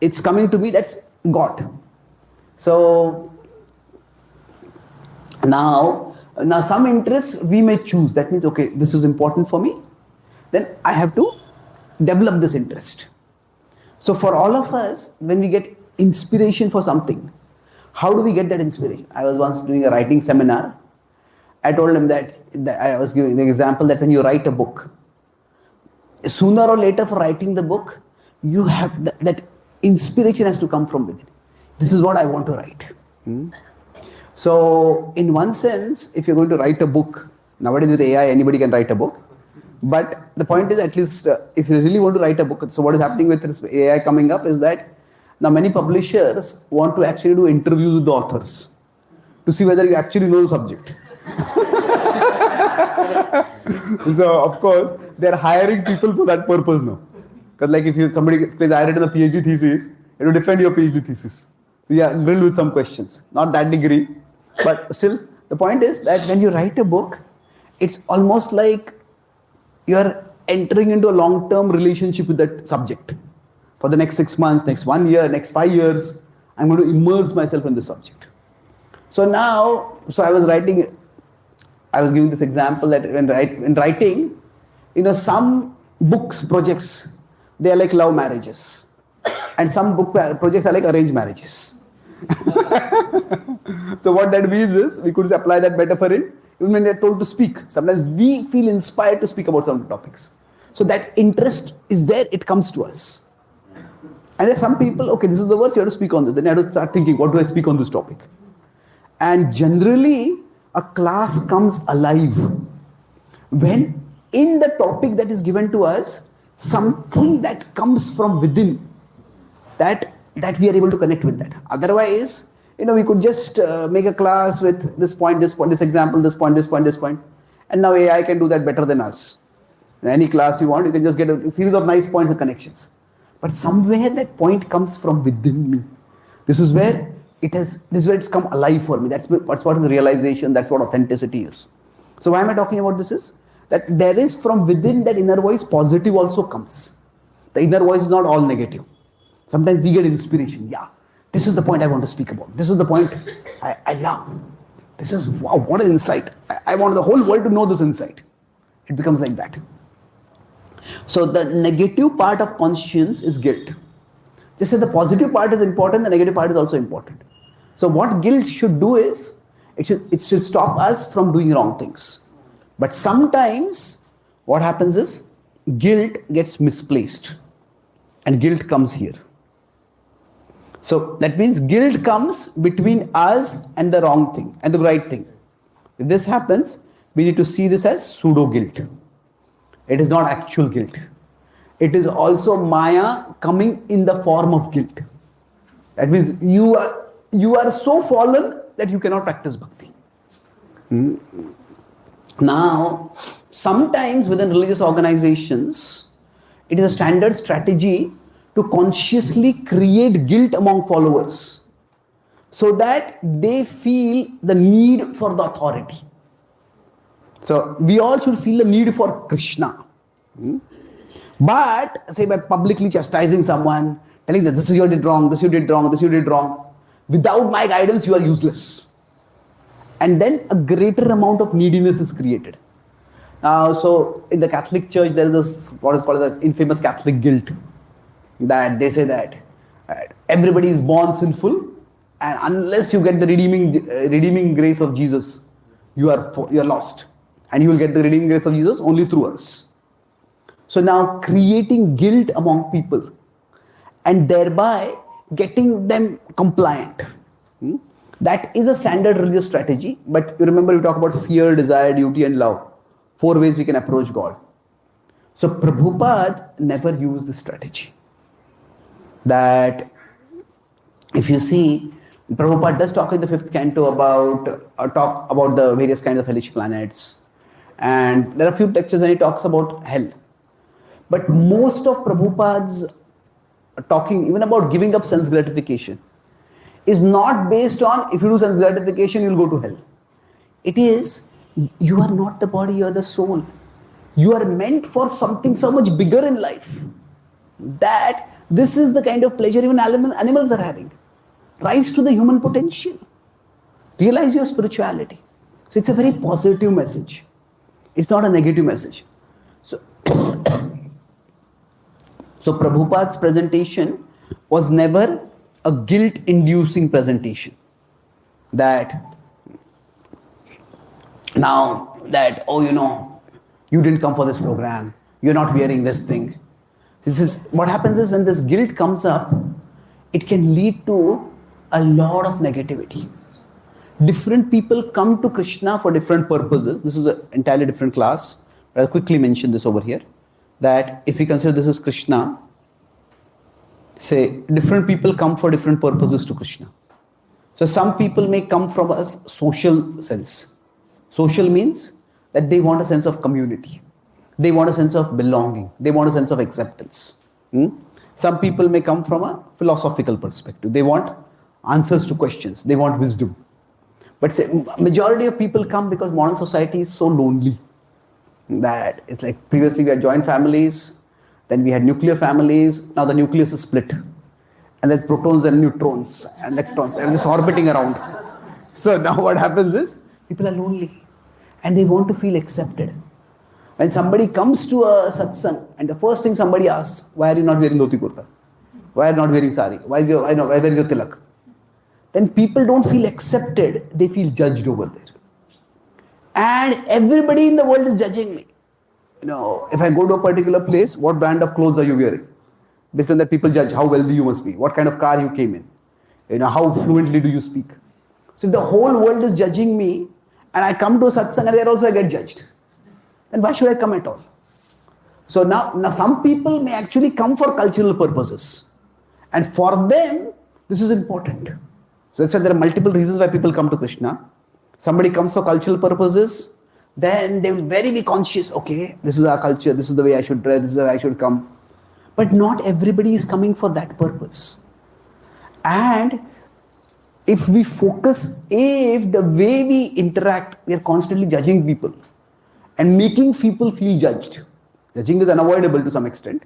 It's coming to me, that's got. So now some interests we may choose. That means, okay, this is important for me, then I have to develop this interest. So for all of us, when we get inspiration for something, how do we get that inspiration? I was once doing a writing seminar. I told him that I was giving the example that when you write a book, sooner or later for writing the book, you have that inspiration has to come from within. This is what I want to write. So in one sense, if you're going to write a book, nowadays with AI, anybody can write a book. But the point is, at least if you really want to write a book, so what is happening with AI coming up is that now many publishers want to actually do interviews with the authors to see whether you actually know the subject. So of course, they're hiring people for that purpose now. Because like if somebody says, I read a PhD thesis, you have to defend your PhD thesis. We are grilled with some questions. Not that degree, but still, the point is that when you write a book, it's almost like you are entering into a long-term relationship with that subject. For the next 6 months, next 1 year, next 5 years, I'm going to immerse myself in this subject. So now, I was giving this example that when writing, some books, projects, they are like love marriages. And some book projects are like arranged marriages. So what that means is, we could apply that metaphor in, even when they're told to speak. Sometimes we feel inspired to speak about some topics. So that interest is there, it comes to us. And there's some people, okay, this is the verse, you have to speak on this. Then you have to start thinking, what do I speak on this topic? And generally, a class comes alive when in the topic that is given to us, something that comes from within, that we are able to connect with that. Otherwise, we could just make a class with this point, this example, this point, and now AI can do that better than us. In any class you want, you can just get a series of nice points and connections. But somewhere that point comes from within me. This is where it's come alive for me. That's what is realization, that's what authenticity is. So why am I talking about this is that there is from within that inner voice, positive also comes. The inner voice is not all negative. Sometimes we get inspiration. Yeah, this is the point I want to speak about. This is the point I love. This is, wow, what an insight. I want the whole world to know this insight. It becomes like that. So the negative part of conscience is guilt. Just as the positive part is important, the negative part is also important. So what guilt should do is, it should stop us from doing wrong things. But sometimes what happens is, guilt gets misplaced and guilt comes here. So that means guilt comes between us and the wrong thing and the right thing. If this happens, we need to see this as pseudo guilt. It is not actual guilt. It is also Maya coming in the form of guilt. That means you are so fallen that you cannot practice bhakti. Now, sometimes within religious organizations, it is a standard strategy to consciously create guilt among followers so that they feel the need for the authority. So we all should feel the need for Krishna. But say by publicly chastising someone, telling that this is you did wrong, this you did wrong, this you did wrong, without my guidance you are useless. And then a greater amount of neediness is created. So in the Catholic Church there is this, what is called the infamous Catholic guilt. That they say that everybody is born sinful, and unless you get the redeeming grace of Jesus, you are lost, and you will get the redeeming grace of Jesus only through us. So now creating guilt among people and thereby getting them compliant. That is a standard religious strategy. But you remember we talk about fear, desire, duty and love. 4 ways we can approach God. So Prabhupada never used this strategy. That if you see, Prabhupada does talk in the 5th canto about the various kinds of hellish planets. And there are a few lectures when he talks about hell. But most of Prabhupada's talking, even about giving up sense gratification, is not based on if you do sense gratification, you will go to hell. It is, you are not the body, you are the soul. You are meant for something so much bigger in life. That this is the kind of pleasure even animals are having. Rise to the human potential. Realize your spirituality. So it's a very positive message. It's not a negative message. So, so Prabhupada's presentation was never a guilt-inducing presentation. That now that, oh, you didn't come for this program, you're not wearing this thing. This is what happens is when this guilt comes up, it can lead to a lot of negativity. Different people come to Krishna for different purposes. This is an entirely different class. I'll quickly mention this over here. That if we consider this is Krishna, say different people come for different purposes to Krishna. So some people may come from a social sense. Social means that they want a sense of community. They want a sense of belonging. They want a sense of acceptance. Some people may come from a philosophical perspective. They want answers to questions. They want wisdom. But say, majority of people come because modern society is so lonely. That it's like previously we had joint families, then we had nuclear families, now the nucleus is split. And there's protons and neutrons and electrons and just orbiting around. So now what happens is, people are lonely and they want to feel accepted. When somebody comes to a satsang and the first thing somebody asks, why are you not wearing dhoti kurta? Why are you not wearing sari? Why is your tilak? Then people don't feel accepted, they feel judged over there. And everybody in the world is judging me. If I go to a particular place, what brand of clothes are you wearing? Based on that, people judge how wealthy you must be, what kind of car you came in, how fluently do you speak. So if the whole world is judging me, and I come to a satsang and there also I get judged, then why should I come at all? So now some people may actually come for cultural purposes. And for them, this is important. So that's why there are multiple reasons why people come to Krishna. Somebody comes for cultural purposes, then they will very be conscious, okay, this is our culture, this is the way I should dress, this is the way I should come. But not everybody is coming for that purpose. And if we focus, if the way we interact, we are constantly judging people and making people feel judged. Judging is unavoidable to some extent.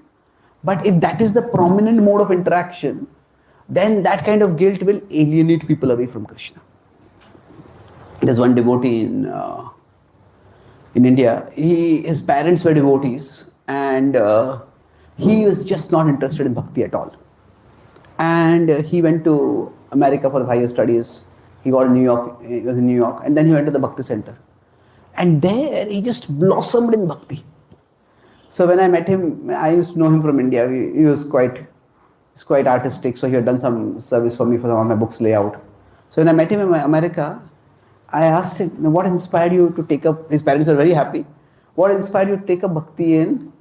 But if that is the prominent mode of interaction, then that kind of guilt will alienate people away from Krishna. There's one devotee in India. His parents were devotees and he was just not interested in bhakti at all. And he went to America for his higher studies. He got in New York, he was in New York, and then he went to the Bhakti Center. And there he just blossomed in bhakti. So when I met him, I used to know him from India. He was quite artistic, so he had done some service for me for some of my books layout. So when I met him in America, I asked him, what inspired you to take up, his parents were very happy. What inspired you to take up bhakti in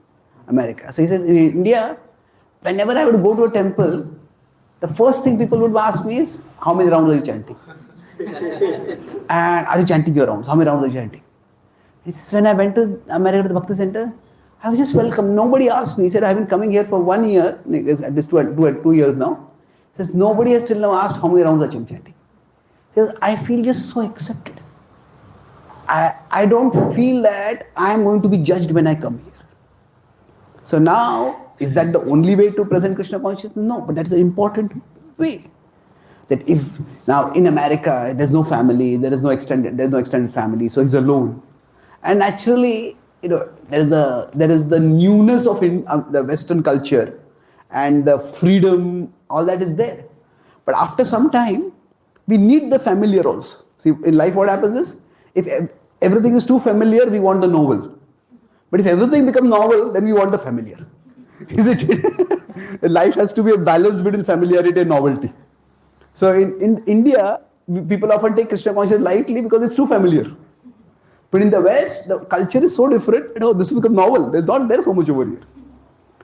America? So he says, in India, whenever I would go to a temple, the first thing people would ask me is, how many rounds are you chanting? And are you chanting your rounds? How many rounds are you chanting? He says, when I went to America to the Bhakti Center, I was just welcome. Nobody asked me. He said, I've been coming here for 1 year, at least 2 years now. He says, nobody has till now asked how many rounds are you chanting. He says, I feel just so accepted. I don't feel that I am going to be judged when I come here. So now, is that the only way to present Krishna consciousness? No, but that's an important way. That if now in America there's no family, there's no extended family, so he's alone, and naturally, there is the newness of the Western culture, and the freedom, all that is there. But after some time, we need the familiar also. See, in life, what happens is, if everything is too familiar, we want the novel. But if everything becomes novel, then we want the familiar. Isn't it? Life has to be a balance between familiarity and novelty. So in India, people often take Krishna consciousness lightly because it's too familiar. But in the West, the culture is so different, this has become novel. There's not there so much over here.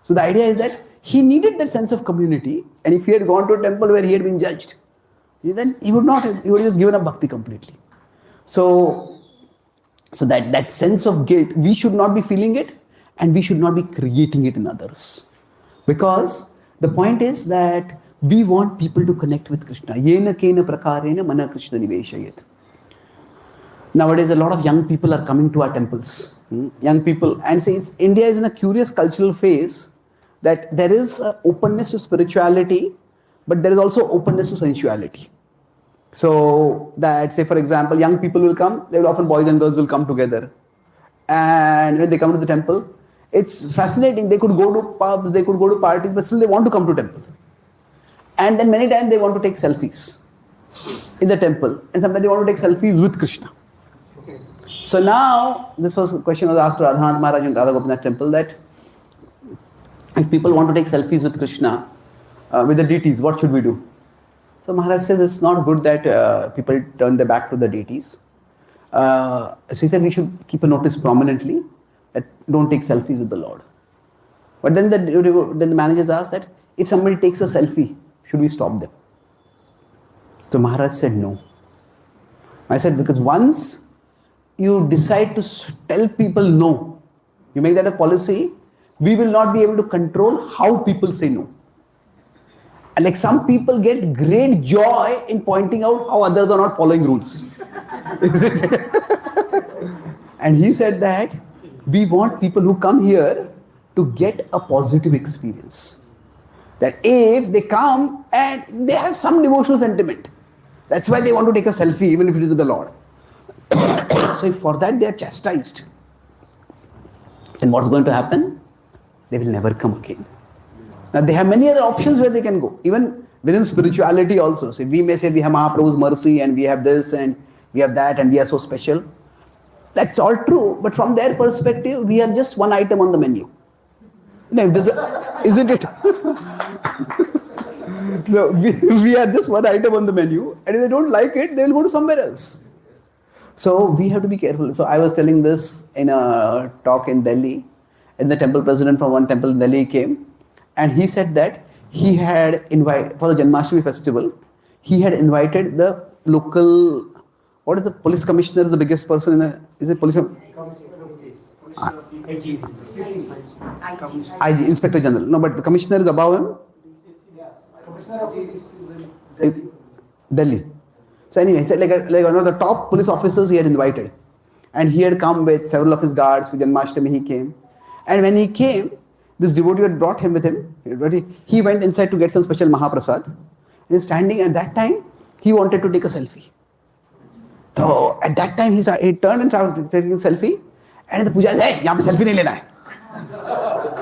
So the idea is that he needed that sense of community, and if he had gone to a temple where he had been judged, then he would have just given up bhakti completely. So that sense of guilt, we should not be feeling it, and we should not be creating it in others. Because the point is that we want people to connect with Krishna. Yena kena prakarena mana Krishna niveshayat. Nowadays, a lot of young people are coming to our temples. Young people, and say India is in a curious cultural phase that there is openness to spirituality, but there is also openness to sensuality. So that, say for example, young people will come, they will often, boys and girls will come together. And when they come to the temple, it's fascinating. They could go to pubs, they could go to parties, but still they want to come to temple. And then many times they want to take selfies in the temple. And sometimes they want to take selfies with Krishna. So now, this question was asked to Radhanath Maharaj in Radha Gopinath temple, that if people want to take selfies with Krishna, with the deities, what should we do? So Maharaj says it's not good that people turn their back to the deities. So he said we should keep a notice prominently that don't take selfies with the Lord. But then the managers asked that if somebody takes a selfie, should we stop them? So Maharaj said no. I said, because once you decide to tell people no, you make that a policy, we will not be able to control how people say no. And like some people get great joy in pointing out how others are not following rules. Isn't it? And he said that we want people who come here to get a positive experience. That if they come and they have some devotional sentiment, that's why they want to take a selfie even if it is with the Lord. So if for that they are chastised, then what's going to happen? They will never come again. Now they have many other options where they can go. Even within spirituality also. So we may say we have Mahaprabhu's mercy and we have this and we have that and we are so special. That's all true. But from their perspective, we are just one item on the menu. No, isn't it? So we are just one item on the menu, and if they don't like it, they will go to somewhere else. So we have to be careful. So I was telling this in a talk in Delhi, and the temple president from one temple in Delhi came, and he said that he had invited, for the Janmashtami festival, he had invited the local, what is the police commissioner, is the biggest person in the, is it police? IG, Inspector General. No, but the commissioner is above him. Delhi. So anyway, he said like one of the top police officers he had invited. And he had come with several of his guards. For Janmashtami he came. And when he came, this devotee had brought him with him. He went inside to get some special Mahaprasad. And he was standing at that time, he wanted to take a selfie. So at that time, he turned and started taking a selfie. And the Pujari said, hey, yahan pe selfie nahi lena hai.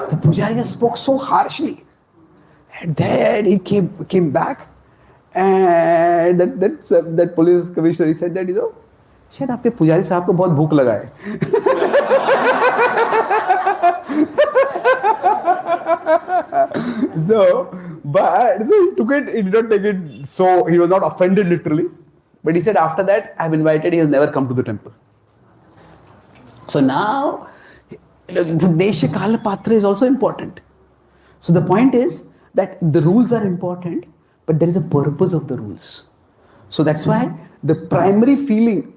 The Pujari just spoke so harshly. And then he came back. And that police commissioner, he said that, शायद आपके पुजारी साहब को बहुत भूख लगा है. So he took it, he did not take it, so he was not offended literally. But he said after that, I have invited, he has never come to the temple. So now, the Desha Kala Patra is also important. So the point is that the rules are important, but there is a purpose of the rules. So that's why the primary feeling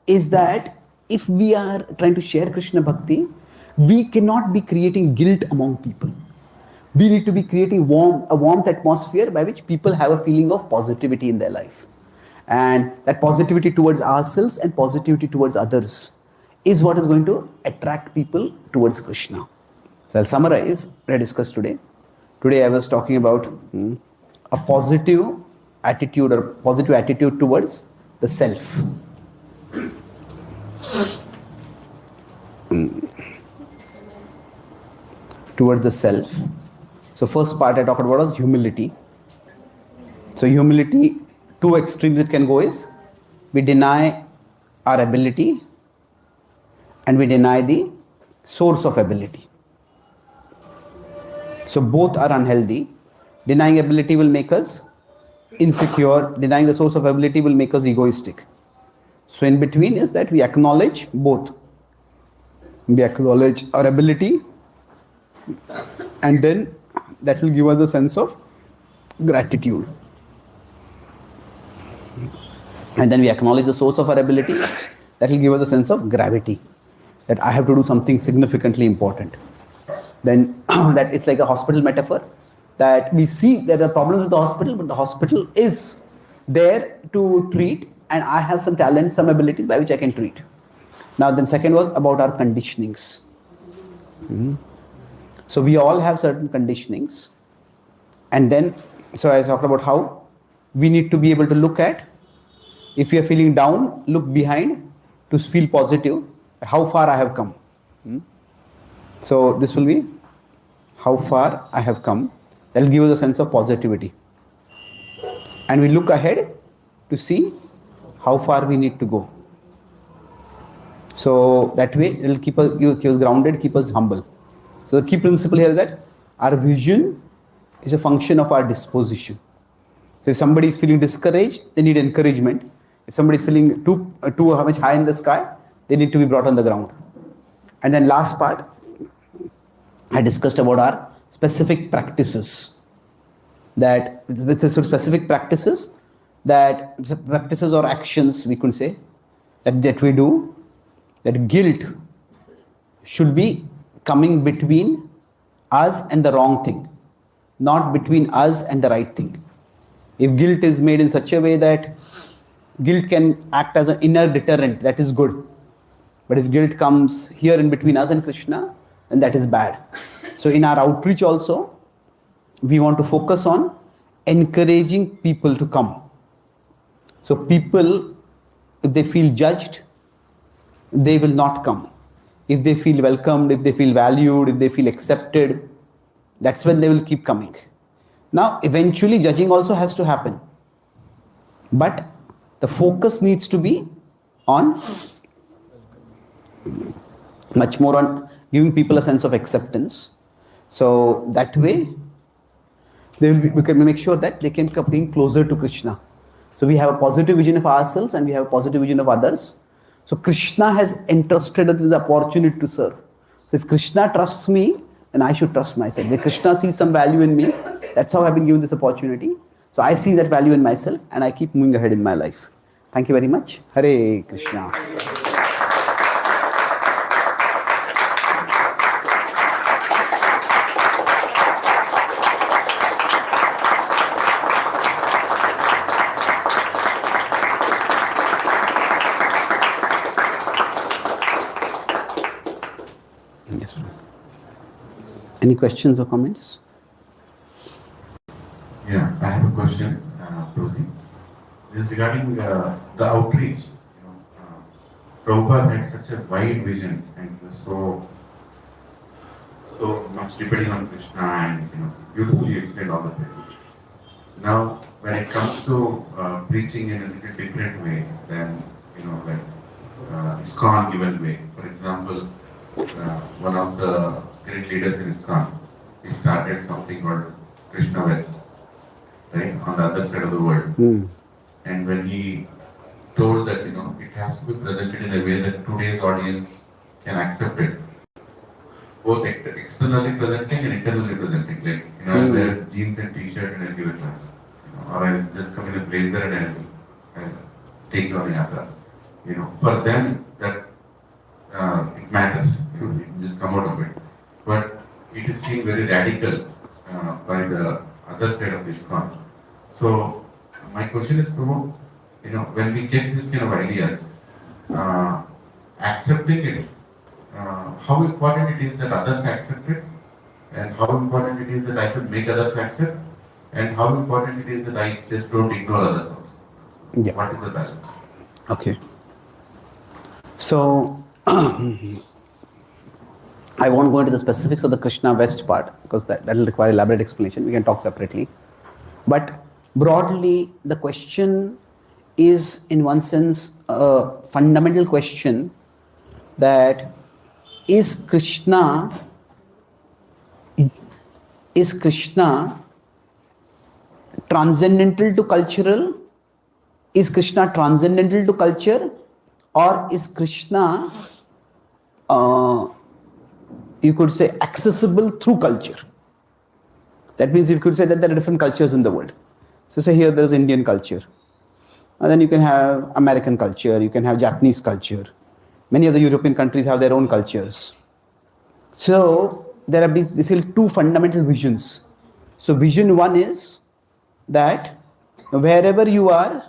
is that if we are trying to share Krishna Bhakti, we cannot be creating guilt among people. We need to be creating a warmth atmosphere by which people have a feeling of positivity in their life. And that positivity towards ourselves and positivity towards others is what is going to attract people towards Krishna. So I'll summarize what I discussed today. Today I was talking about a positive attitude or positive attitude towards the self. Towards the self. So first part I talked about was humility. So humility, two extremes it can go is, we deny our ability and we deny the source of ability. So both are unhealthy. Denying ability will make us insecure. Denying the source of ability will make us egoistic. So in between is that we acknowledge both. We acknowledge our ability, and then that will give us a sense of gratitude. And then we acknowledge the source of our ability, that will give us a sense of gravity, that I have to do something significantly important. Then that it's like a hospital metaphor, that we see that there are problems with the hospital, but the hospital is there to treat, and I have some talent, some abilities by which I can treat. Now then second was about our conditionings. So we all have certain conditionings, and then so I talked about how we need to be able to look at, if we are feeling down, look behind to feel positive, how far I have come. So this will be how far I have come. That will give us a sense of positivity. And we look ahead to see how far we need to go. So that way it will keep us grounded, keep us humble. So the key principle here is that our vision is a function of our disposition. So if somebody is feeling discouraged, they need encouragement. If somebody is feeling too much high in the sky, they need to be brought on the ground. And then last part, I discussed about our specific practices. That with specific practices, that practices or actions we could say that we do, that guilt should be coming between us and the wrong thing, not between us and the right thing. If guilt is made in such a way that guilt can act as an inner deterrent, that is good. But if guilt comes here in between us and Krishna, then that is bad. So in our outreach also, we want to focus on encouraging people to come. So people, if they feel judged, they will not come. If they feel welcomed, if they feel valued, if they feel accepted, that's when they will keep coming. Now, eventually judging also has to happen. But the focus needs to be on much more on giving people a sense of acceptance. So that way, we can make sure that they can come being closer to Krishna. So we have a positive vision of ourselves and we have a positive vision of others. So Krishna has entrusted us with the opportunity to serve. So if Krishna trusts me, then I should trust myself. If Krishna sees some value in me, that's how I've been given this opportunity. So I see that value in myself and I keep moving ahead in my life. Thank you very much. Hare Krishna. Yes, sir. Any questions or comments? Yeah, I have a question, Prabhuji. This is regarding the outreach. Prabhupada had such a wide vision and was so much depending on Krishna and beautifully explained all the things. Now, when it comes to preaching in a little different way than ISKCON given way. For example, one of the great leaders in ISKCON, he started something called Krishna West, right, on the other side of the world. And when he told that, it has to be presented in a way that today's audience can accept it. Both externally presenting and internally presenting. Like, I'll wear jeans and t-shirt and I'll give a class. Or I'll just come in a blazer and I'll take you on a yatra. For them, that it matters. You just come out of it. But it is seen very radical by the other side of ISKCON. So my question is, Prabhu, when we get this kind of ideas, accepting it, how important it is that others accept it, and how important it is that I should make others accept, and how important it is that I just don't ignore others also. Yeah. What is the balance? Okay. So, I won't go into the specifics of the Krishna West part because that will require elaborate explanation. We can talk separately. But broadly, the question is, in one sense, a fundamental question that is Krishna transcendental to cultural? Is Krishna transcendental to culture? Or is Krishna, you could say, accessible through culture? That means you could say that there are different cultures in the world. So say here there is Indian culture. And then you can have American culture, you can have Japanese culture. Many of the European countries have their own cultures. So there are basically two fundamental visions. So vision one is that wherever you are,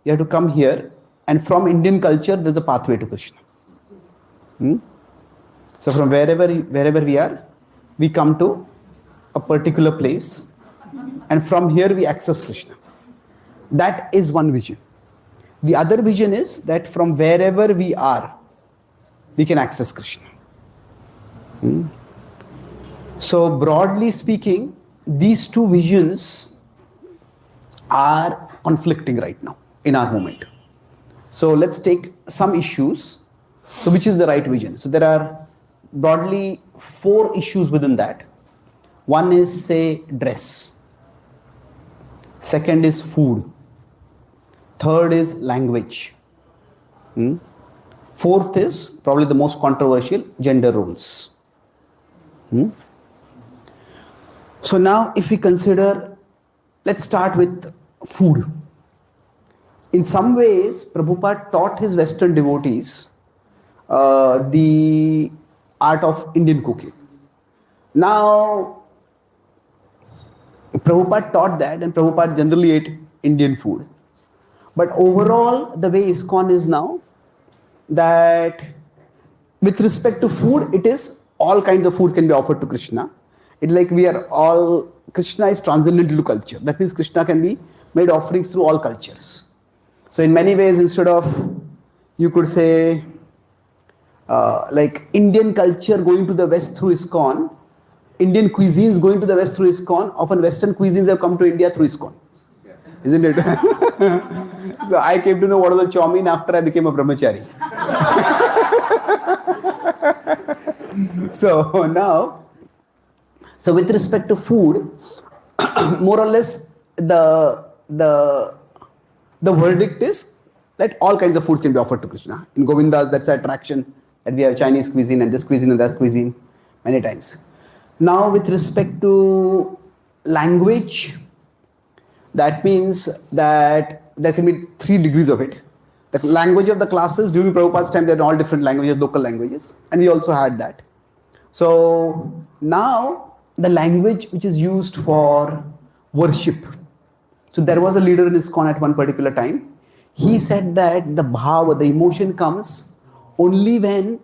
you have to come here, and from Indian culture, there's a pathway to Krishna. So from wherever we are, we come to a particular place, and from here we access Krishna. That is one vision. The other vision is that from wherever we are, we can access Krishna. So broadly speaking, these two visions are conflicting right now in our moment. So let's take some issues. So which is the right vision? So there are broadly 4 issues within that. One is, say, dress. Second is food. Third is language. Fourth is probably the most controversial, gender roles. So now if we consider, let's start with food. In some ways, Prabhupada taught his Western devotees the art of Indian cooking. Now, Prabhupada taught that, and Prabhupada generally ate Indian food. But overall, the way ISKCON is now, that with respect to food, it is all kinds of foods can be offered to Krishna. It's like Krishna is transcendental to culture. That means Krishna can be made offerings through all cultures. So in many ways, instead of, you could say, like Indian culture going to the West through ISKCON, Indian cuisines going to the West through ISKCON, often Western cuisines have come to India through ISKCON. Isn't it? So I came to know what was the chow mein after I became a brahmachari. So now, so with respect to food, more or less the verdict is that all kinds of foods can be offered to Krishna. In Govindas, that's the attraction, that we have Chinese cuisine and this cuisine and that cuisine many times. Now with respect to language, that means that there can be 3 degrees of it. The language of the classes during Prabhupada's time, they are all different languages, local languages, and we also had that. So now the language which is used for worship. So there was a leader in ISKCON at one particular time. He said that the bhava, the emotion comes only when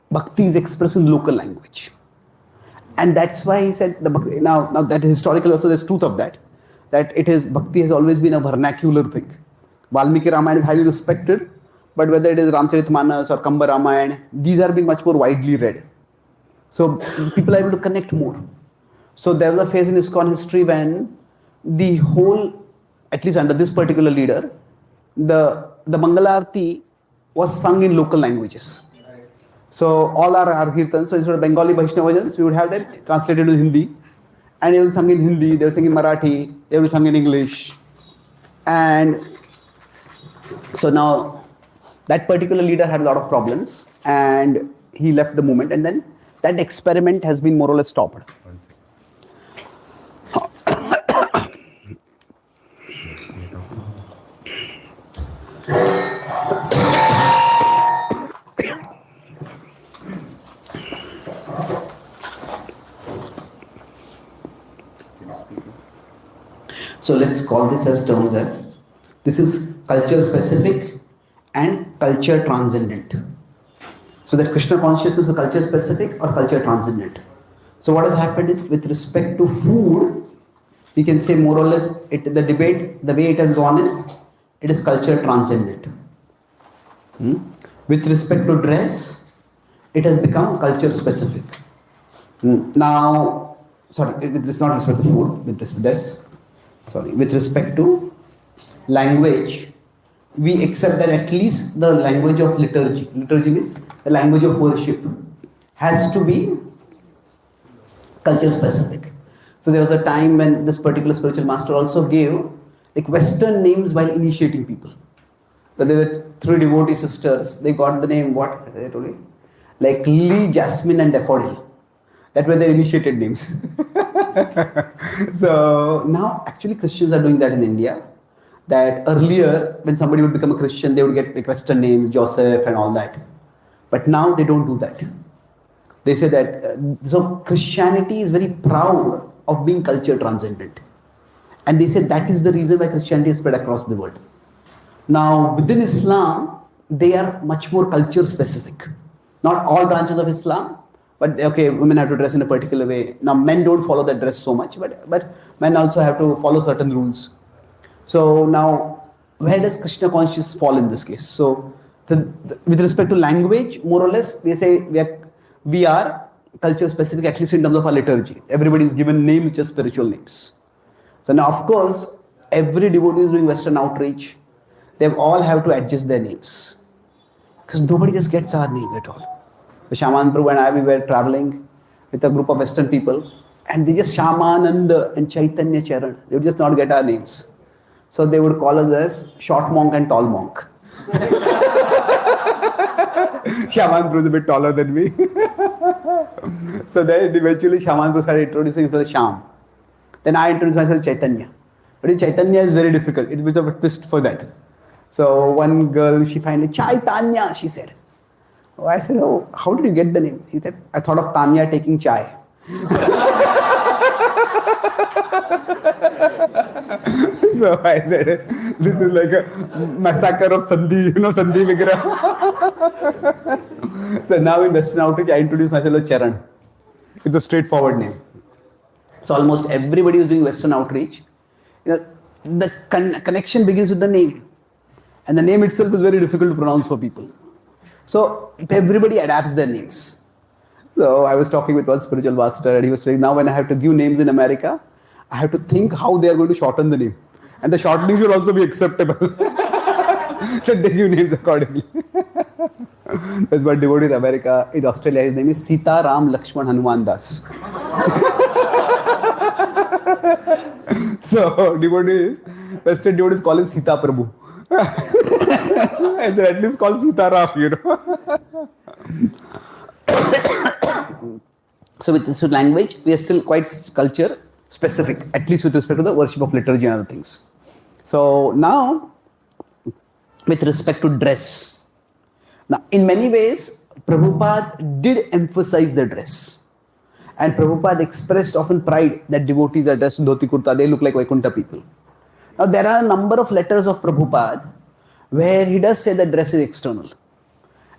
Bhakti is expressed in local language. And that's why he said, now that is historical also, there's truth of that Bhakti has always been a vernacular thing. Valmiki Ramayana is highly respected, but whether it is Ramcharitmanas or Kamba Ramayana, these are being much more widely read. So people are able to connect more. So there was a phase in ISKCON history when the whole, at least under this particular leader, the Mangalarti was sung in local languages. So all our kirtans, so instead of Bengali Vaishnava bhajans, we would have that translated to Hindi. And they will sing in Hindi, they will sing in Marathi, they will sing in English. And So now that particular leader had a lot of problems and he left the movement, and then that experiment has been more or less stopped. So let's call this as terms as, this is culture specific and culture transcendent. So that Krishna consciousness is culture specific or culture transcendent. So what has happened is, with respect to food, we can say more or less the debate, the way it has gone is, it is culture transcendent. With respect to dress, it has become culture specific. Now, sorry, it's not respect to food, with respect to dress. Sorry, with respect to language, we accept that at least the language of liturgy means the language of worship, has to be culture specific. So there was a time when this particular spiritual master also gave like Western names while initiating people. So there were 3 devotee sisters, they got the name, what I told you? Like Lily, Jasmine and Daffodil. That were their initiated names. So now actually Christians are doing that in India. That earlier when somebody would become a Christian, they would get like Western names, Joseph and all that. But now they don't do that. They say that, so Christianity is very proud of being culture transcendent. And they say that is the reason why Christianity is spread across the world. Now within Islam, they are much more culture specific. Not all branches of Islam, but okay, women have to dress in a particular way. Now men don't follow that dress so much, but men also have to follow certain rules. So now, where does Krishna consciousness fall in this case? So with respect to language, more or less, we say we are culture specific, at least in terms of our liturgy. Everybody is given names, just spiritual names. So now, of course, every devotee is doing Western outreach. They all have to adjust their names, because nobody just gets our name at all. So Shaman Prabhu and I, we were traveling with a group of Western people, and they just Shamananda and Chaitanya Charan. They would just not get our names. So they would call us as short monk and tall monk. Shaman Prabhu is a bit taller than me. So then eventually Shaman Prabhu started introducing himself as Sham. Then I introduced myself as Chaitanya. But in Chaitanya is very difficult. It was a twist for that. So one girl, she finally, Chaitanya, she said. Oh, I said, oh, how did you get the name? She said, I thought of Tanya taking chai. So I said, this is like a massacre of Sandhi, Sandhi Vigrah. So now in Western outreach, I introduce myself as Charan. It's a straightforward name. So almost everybody is doing Western outreach. The connection begins with the name. And the name itself is very difficult to pronounce for people. So everybody adapts their names. So I was talking with one spiritual master and he was saying, now when I have to give names in America, I have to think how they are going to shorten the name. And the shortening should also be acceptable. That they give names accordingly. There's one devotee in America, in Australia, his name is Sita Ram Lakshman Hanuman Das. So devotees, Western devotees call him Sita Prabhu. And they're at least called Sita Ram, So with this language, we are still quite culture specific, at least with respect to the worship of liturgy and other things. So now, with respect to dress. Now, in many ways, Prabhupada did emphasize the dress. And Prabhupada expressed often pride that devotees are dressed in dhoti kurta, they look like Vaikuntha people. Now, there are a number of letters of Prabhupada where he does say that dress is external.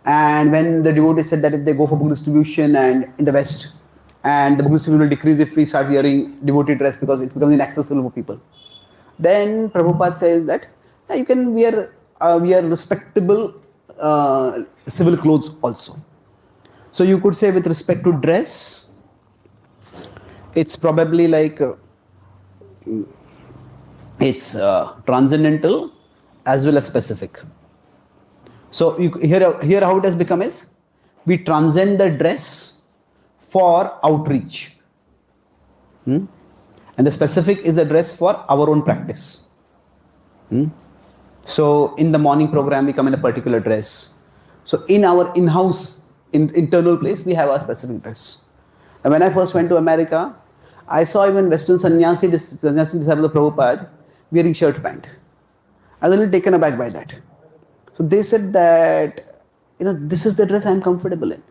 And when the devotee said that if they go for book distribution and in the West, and the book distribution will decrease if we start wearing devotee dress because it's becoming inaccessible for people. Then Prabhupada says that you can wear respectable civil clothes also. So you could say with respect to dress, it's probably like it's transcendental as well as specific. So here how it has become is, we transcend the dress for outreach. And the specific is the dress for our own practice. So in the morning program, we come in a particular dress. So in our in-house, internal place, we have a specific dress. And when I first went to America, I saw even Western sannyasi disciples of Prabhupada wearing shirt pant. I was a little taken aback by that. So they said that, this is the dress I am comfortable in.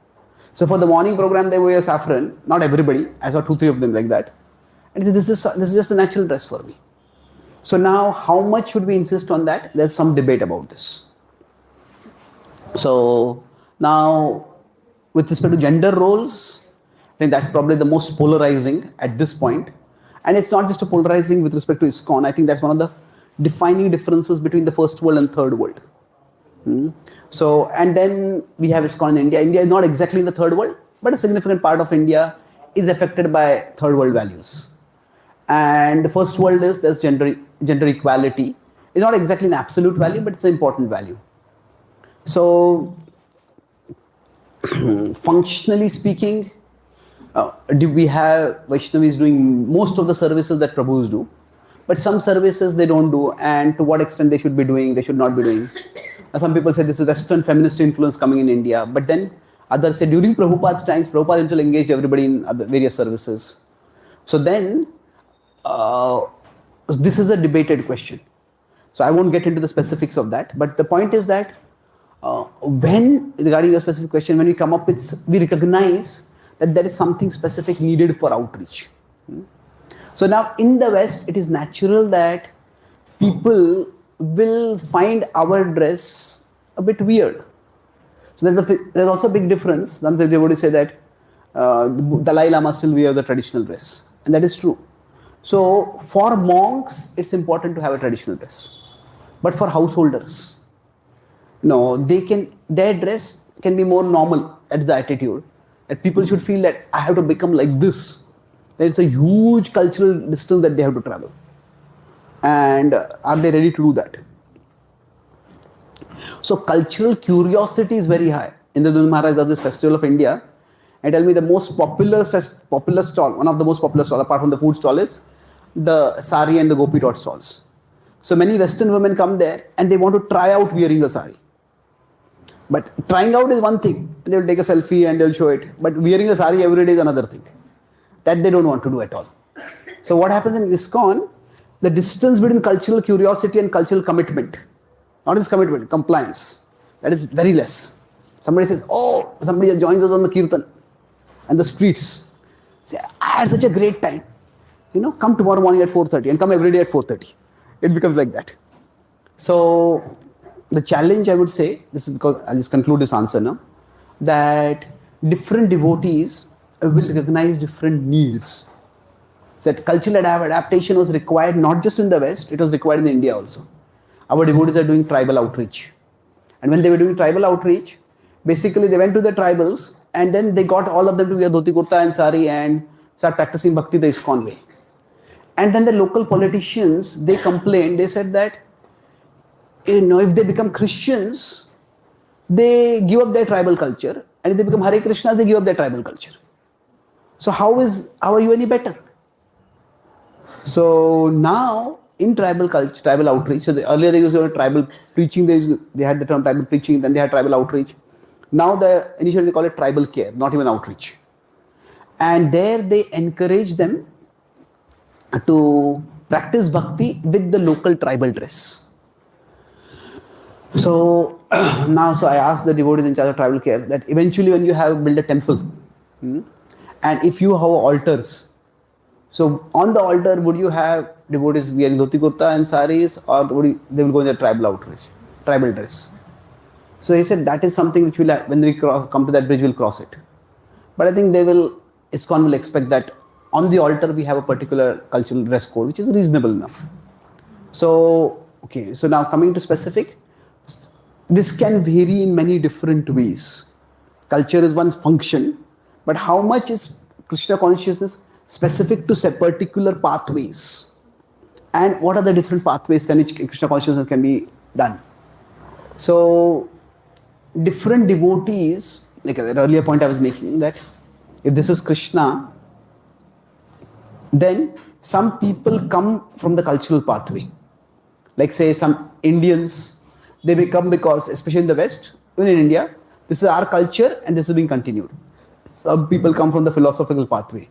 So for the morning program, they wear saffron. Not everybody. I saw 2-3 of them like that. And they said, this is just a natural dress for me. So now, how much should we insist on that? There's some debate about this. So now, with respect to gender roles, I think that's probably the most polarizing at this point. And it's not just a polarizing with respect to ISKCON. I think that's one of the defining differences between the first world and third world. So, and then we have ISKCON in India. India is not exactly in the third world, but a significant part of India is affected by third world values. And the first world is there's gender equality. It's not exactly an absolute value, but it's an important value. So, functionally speaking, we have Vaishnavis doing most of the services that Prabhus do, but some services they don't do, and to what extent they should be doing, they should not be doing. Some people say this is Western feminist influence coming in India, but then others say during Prabhupada's times, Prabhupada himself engaged everybody in other various services. So then, this is a debated question. So I won't get into the specifics of that, but the point is that when, regarding your specific question, when we come up with, we recognize that there is something specific needed for outreach. So now in the West, it is natural that people will find our dress a bit weird. So there's also a big difference. Sometimes they would say that Dalai Lama still wears a traditional dress, and that is true. So for monks, it's important to have a traditional dress, but for householders, their dress can be more normal. That's the attitude that people should feel that I have to become like this. There is a huge cultural distance that they have to travel. And are they ready to do that? So cultural curiosity is very high. Indradhanush Maharaj does this Festival of India, and tell me the most popular stall, one of the most popular stalls apart from the food stall, is the sari and the gopi dot stalls. So many Western women come there and they want to try out wearing a sari. But trying out is one thing. They will take a selfie and they will show it. But wearing a sari every day is another thing. That they don't want to do at all. So what happens in ISKCON, the distance between cultural curiosity and cultural commitment, not just commitment, compliance, that is very less. Somebody says, somebody joins us on the kirtan and the streets. Say, I had such a great time. Come tomorrow morning at 4:30 and come every day at 4:30. It becomes like that. So the challenge, I would say, this is because I'll just conclude this answer now, that different devotees will recognize different needs. That cultural adaptation was required not just in the West, it was required in India also. Our devotees are doing tribal outreach. And when they were doing tribal outreach, basically they went to the tribals and then they got all of them to wear dhoti kurta and sari and start practicing bhakti the ISKCON way. And then the local politicians, they complained, they said that, if they become Christians, they give up their tribal culture. And if they become Hare Krishnas, they give up their tribal culture. So how are you any better? So now in tribal culture, tribal outreach, so earlier they used to tribal preaching, they had the term tribal preaching, then they had tribal outreach. Now initially they call it tribal care, not even outreach. And there they encourage them to practice bhakti with the local tribal dress. So I asked the devotees in charge of tribal care that eventually when you build a temple, and if you have altars, so on the altar would you have devotees wearing dhoti kurta and saris, or they will go in their tribal outreach, tribal dress? So he said that is something which will, when we come to that bridge, we'll cross it. But I think ISKCON will expect that on the altar we have a particular cultural dress code, which is reasonable enough. So now coming to specific, this can vary in many different ways. Culture is one function, but how much is Krishna consciousness specific to particular pathways? And what are the different pathways then which Krishna consciousness can be done? So different devotees, like that earlier point I was making, that if this is Krishna, then some people come from the cultural pathway. Like say some Indians, they may come because, especially in the West, even in India, this is our culture and this is being continued. Some people come from the philosophical pathway.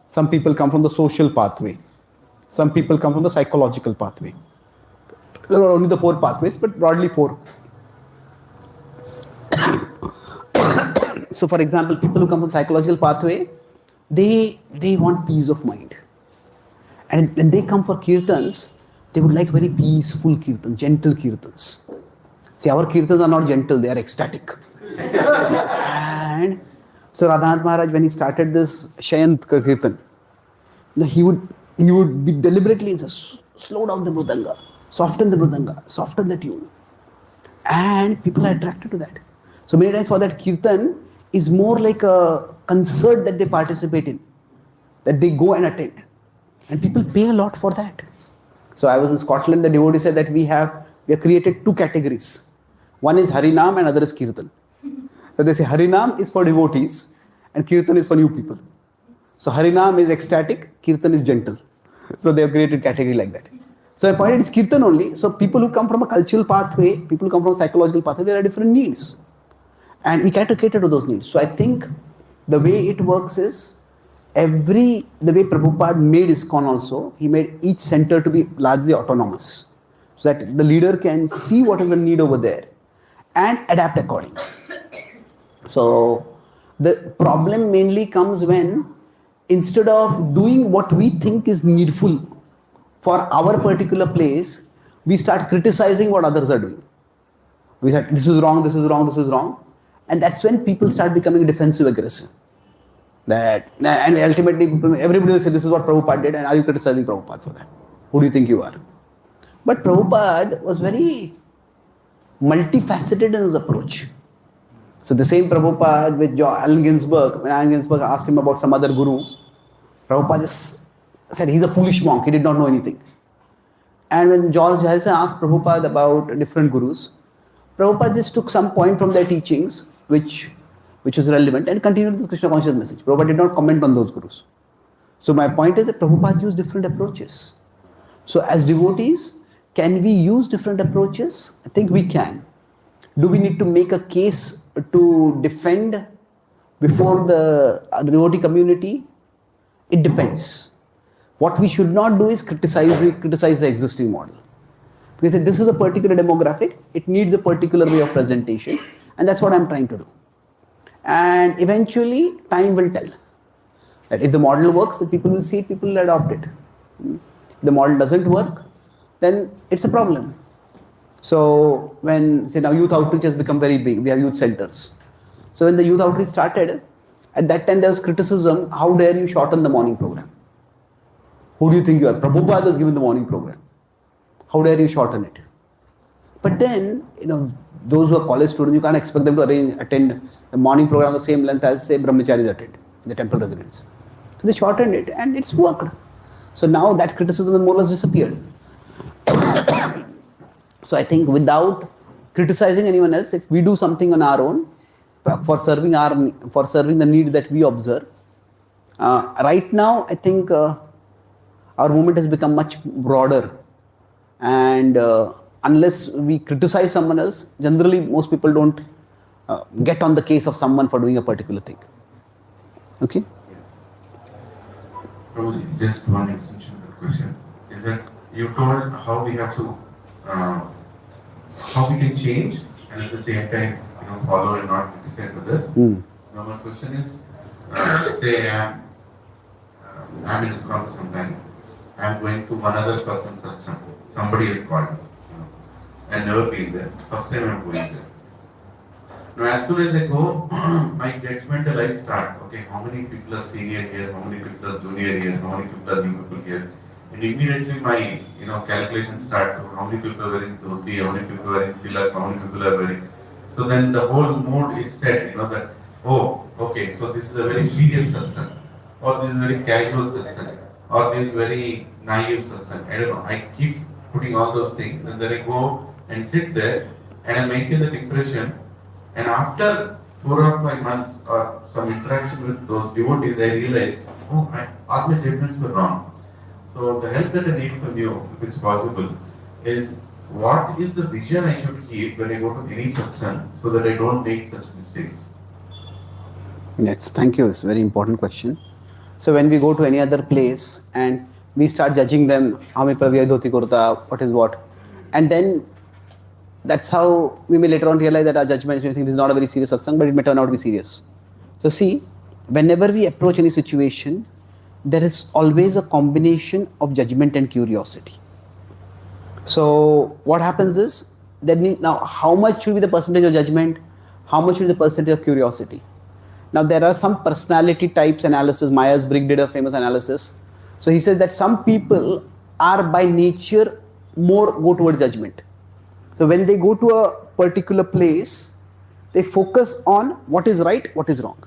Some people come from the social pathway. Some people come from the psychological pathway. There are only the 4 pathways, but broadly 4. So for example, people who come from psychological pathway, they want peace of mind. And when they come for kirtans, they would like very peaceful kirtans, gentle kirtans. See, our kirtans are not gentle, they are ecstatic. And so Radhanath Maharaj, when he started this Shayant Kirtan, he would be deliberately say, slow down the mridanga, soften the tune. And people are attracted to that. So many times for that kirtan is more like a concert that they participate in, that they go and attend. And people pay a lot for that. So I was in Scotland, the devotee said that we have created 2 categories. One is Harinam and other is Kirtan. So they say Harinam is for devotees and Kirtan is for new people. So Harinam is ecstatic, Kirtan is gentle. So they have created category like that. So my point is Kirtan only. So people who come from a cultural pathway, people who come from a psychological pathway, there are different needs. And we cater to those needs. So I think the way it works is, the way Prabhupada made ISKCON also, he made each center to be largely autonomous. So that the leader can see what is the need over there and adapt accordingly. So the problem mainly comes when, instead of doing what we think is needful for our particular place, we start criticizing what others are doing. We said, this is wrong, this is wrong, this is wrong. And that's when people start becoming defensive aggressive. And ultimately, everybody will say, this is what Prabhupada did, and are you criticizing Prabhupada for that? Who do you think you are? But Prabhupada was very multifaceted in his approach. So the same Prabhupada with Allen Ginsberg, when Allen Ginsberg asked him about some other guru, Prabhupada just said he's a foolish monk, he did not know anything. And when George Harrison asked Prabhupada about different gurus, Prabhupada just took some point from their teachings, which was relevant, and continued this Krishna conscious message. Prabhupada did not comment on those gurus. So my point is that Prabhupada used different approaches. So as devotees, can we use different approaches? I think we can. Do we need to make a case to defend before the devotee community? It depends. What we should not do is criticize the existing model. Because this is a particular demographic, it needs a particular way of presentation, and that's what I'm trying to do. And eventually, time will tell. That if the model works, the people will see it, people will adopt it. If the model doesn't work, then it's a problem. So when, say now youth outreach has become very big, we have youth centers. So when the youth outreach started, at that time there was criticism, how dare you shorten the morning program? Who do you think you are? Prabhupada has given the morning program. How dare you shorten it? But then, those who are college students, you can't expect them to attend the morning program the same length as, say, brahmacharis attend in the temple residence. So they shortened it and it's worked. So now that criticism has more or less disappeared. So I think without criticizing anyone else, if we do something on our own for serving the needs that we observe, right now I think our movement has become much broader, and unless we criticize someone else, generally most people don't get on the case of someone for doing a particular thing. Okay? Probably just one extension of the question is that you told how we have to, how we can change and at the same time, follow and not criticize others. Now my question is, say I'm in ISKCON for some time, I'm going to one other person's satsang. Somebody has called me. I've never been there. First time I'm going there. Now as soon as I go, my judgmental eyes start. Okay, how many people are senior here? How many people are junior here? How many people are new people here? And immediately my calculation starts. How many people are wearing dhoti? How many people are wearing tilak? How many people are wearing? So then the whole mood is set. That okay, so this is a very serious satsang, or this is a very casual satsang, or this is very naive satsang. I don't know. I keep putting all those things, and then I go and sit there and I maintain that impression. And after 4 or 5 months or some interaction with those devotees, I realized, all my judgments were wrong. So the help that I need from you, if it's possible, is what is the vision I should keep when I go to any satsang so that I don't make such mistakes? Yes, thank you. It's a very important question. So when we go to any other place and we start judging them, how many people wear dhoti kurta, what is what, and then that's how we may later on realize that our judgment, we think this is not a very serious satsang, but it may turn out to be serious. So see, whenever we approach any situation, there is always a combination of judgment and curiosity. So what happens is that now how much should be the percentage of judgment, how much should be the percentage of curiosity? Now there are some personality types analysis. Myers-Briggs did a famous analysis. So he says that some people are by nature more go toward judgment. So when they go to a particular place, they focus on what is right, what is wrong.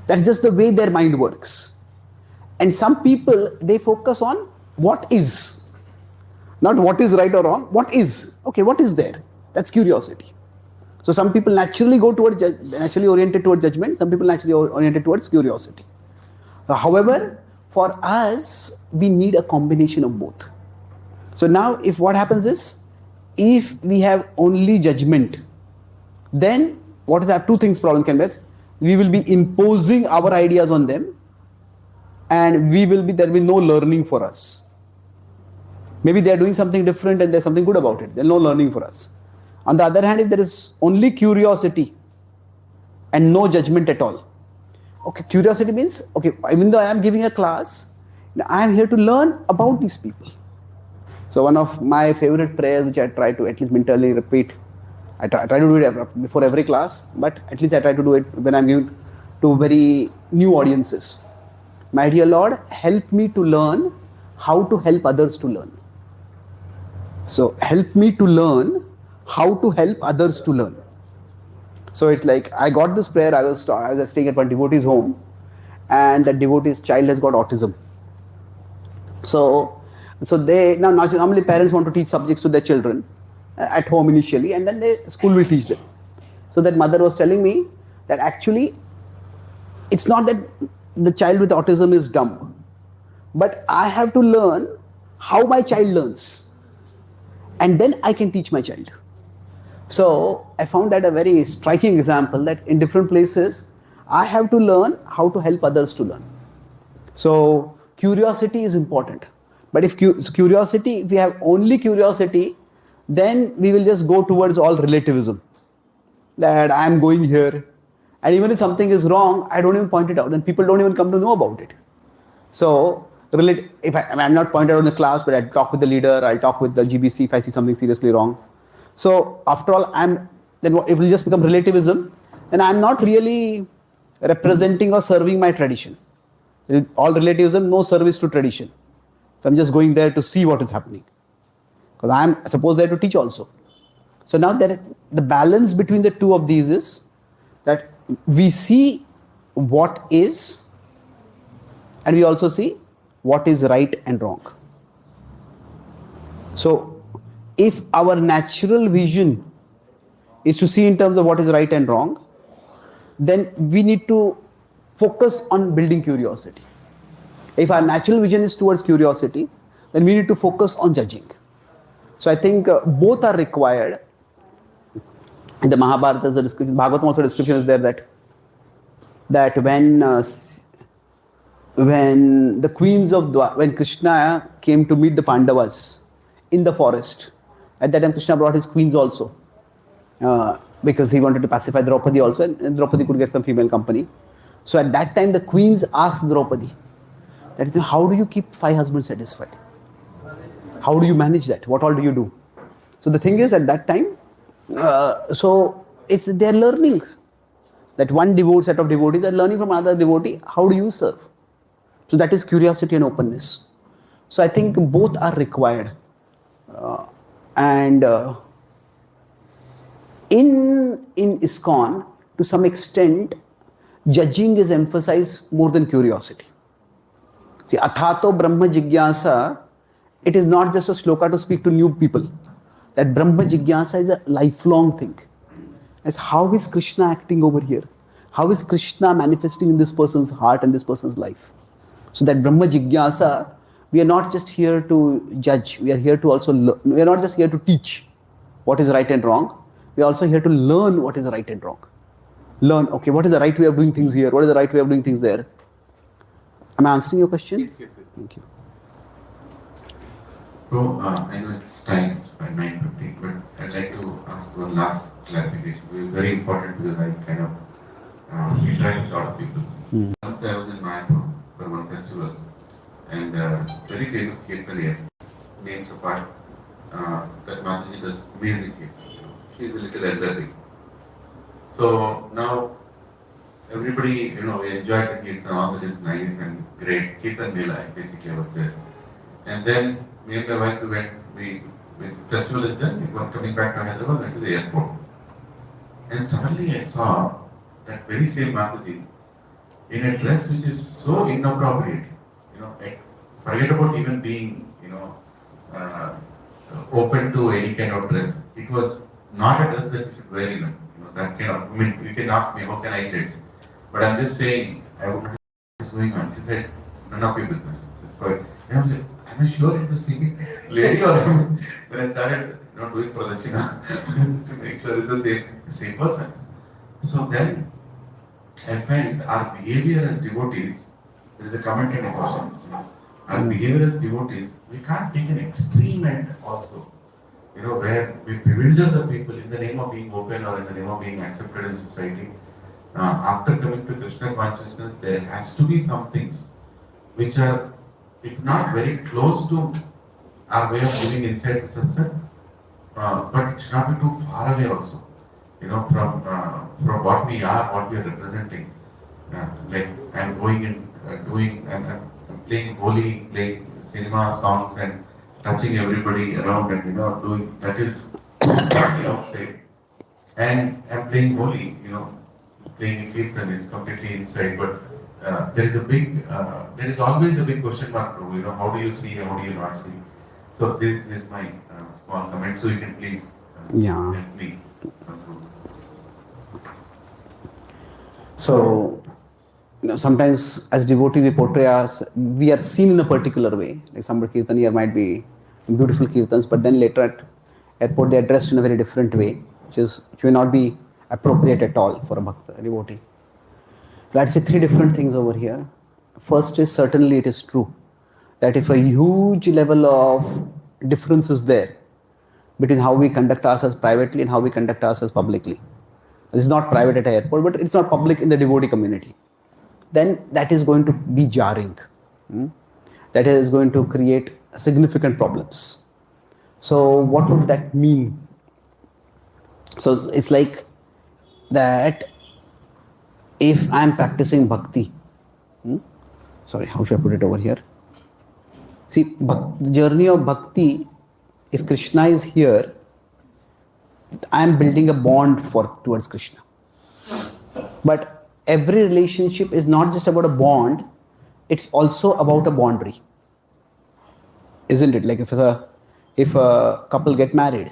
That's just the way their mind works. And some people, they focus on what is. Not what is right or wrong, what is. Okay, what is there? That's curiosity. So some people naturally go towards, naturally oriented towards judgment, some people naturally oriented towards curiosity. However, for us, we need a combination of both. So now if what happens is, if we have only judgment, then what is that? Two things problem can be. We will be imposing our ideas on them, and there will be no learning for us. Maybe they are doing something different and there's something good about it. There's no learning for us. On the other hand, if there is only curiosity and no judgment at all. Okay, curiosity means, okay, even though I am giving a class, I am here to learn about these people. So one of my favorite prayers, which I try to at least mentally repeat, I try to do it before every class, but at least I try to do it when I'm giving to very new audiences. My dear Lord, help me to learn how to help others to learn. So help me to learn how to help others to learn. So it's like, I got this prayer, I was staying at one devotee's home, and that devotee's child has got autism. So they, now normally parents want to teach subjects to their children at home initially, and then the school will teach them. So that mother was telling me that actually, it's not that the child with autism is dumb, but I have to learn how my child learns, and then I can teach my child. So I found that a very striking example, that in different places, I have to learn how to help others to learn. So curiosity is important. But if curiosity, if we have only curiosity, then we will just go towards all relativism. That I am going here, and even if something is wrong, I don't even point it out, and people don't even come to know about it. So if I'm not pointed out in the class, but I talk with the leader, I'll talk with the GBC if I see something seriously wrong. So after all, then it will just become relativism, and I'm not really representing or serving my tradition. All relativism, no service to tradition. So I'm just going there to see what is happening, because I am supposed there to teach also. So now the balance between the two of these is that we see what is, and we also see what is right and wrong. So if our natural vision is to see in terms of what is right and wrong, then we need to focus on building curiosity. If our natural vision is towards curiosity, then we need to focus on judging. So I think both are required. In the Mahabharata, there's a description, Bhagavatam also description is there that when the queens of when Krishna came to meet the Pandavas in the forest, at that time Krishna brought his queens also, because he wanted to pacify Draupadi also, and Draupadi could get some female company. So at that time the queens asked Draupadi, that is, how do you keep 5 husbands satisfied? How do you manage that? What all do you do? So the thing is, at that time, so they're learning. That one set of devotees are learning from another devotee, how do you serve? So that is curiosity and openness. So I think both are required. And in ISKCON, to some extent, judging is emphasized more than curiosity. See, Athato Brahma Jigyasa, it is not just a sloka to speak to new people. That Brahma Jigyasa is a lifelong thing. As how is Krishna acting over here? How is Krishna manifesting in this person's heart and this person's life? So that Brahma Jigyasa we are not just here to judge, we are here to also learn. We are not just here to teach what is right and wrong, we are also here to learn what is right and wrong. Learn, okay, what is the right way of doing things here, what is the right way of doing things there. Am I answering your question? Yes, yes, yes. Thank you. So, I know it's time, it's by 9:50, but I'd like to ask one last clarification. It's very important because I kind of interact with a lot of people. Once I was in Mayapur for one festival, and very famous Kirtaniya, names apart, that Mataji does amazing kirtan. You know, she's a little elderly. So now everybody, you know, we enjoyed the kirtan, all that is nice and great. Kirtan Mela basically was there. And then me and my wife, when the festival is done, we were coming back to Hyderabad, went to the airport. And suddenly I saw that very same Mataji in a dress which is so inappropriate. You know, forget about even being, you know, open to any kind of dress. It was not a dress that you should wear even. You know, that kind of, I mean, you can ask me, how can I judge? But I'm just saying, I would what is going on. She said, none of your business. Just go ahead. And I was like, am I sure it's the same lady or then I started, you know, doing pradakshina just to make sure it's the same person. So then I felt our behavior as devotees, there is a comment and a question. You know, our behavior as devotees, we can't take an extreme end also. You know, where we bewilder the people in the name of being open or in the name of being accepted in society. After coming to Krishna consciousness, there has to be some things which are, if not very close to our way of living inside the satsang, but it should not be too far away also. You know, from what we are, what we are representing. Like I'm going and doing and I'm playing holy, playing cinema songs and touching everybody around and, you know, doing that is completely outside. And I'm playing holy, you know, playing a kirtan is completely inside. But there is always a big question mark, Prabhu, you know, how do you see, how do you not see? So this is my small comment, so you can please help me conclude. So, you know, sometimes as devotee we portray us, we are seen in a particular way. Like some kirtan here might be beautiful kirtans, but then later at airport they are dressed in a very different way, which may not be appropriate at all for a bhakta, a devotee. Let's say three different things over here. First is, certainly it is true that if a huge level of difference is there between how we conduct ourselves privately and how we conduct ourselves publicly, this is not private at an airport, but it's not public in the devotee community, then that is going to be jarring. That is going to create significant problems. So what would that mean? So it's like that if I am practicing bhakti, sorry, how should I put it over here? See, the journey of bhakti, if Krishna is here, I am building a bond towards Krishna. But every relationship is not just about a bond, it's also about a boundary. Isn't it? Like if a couple get married,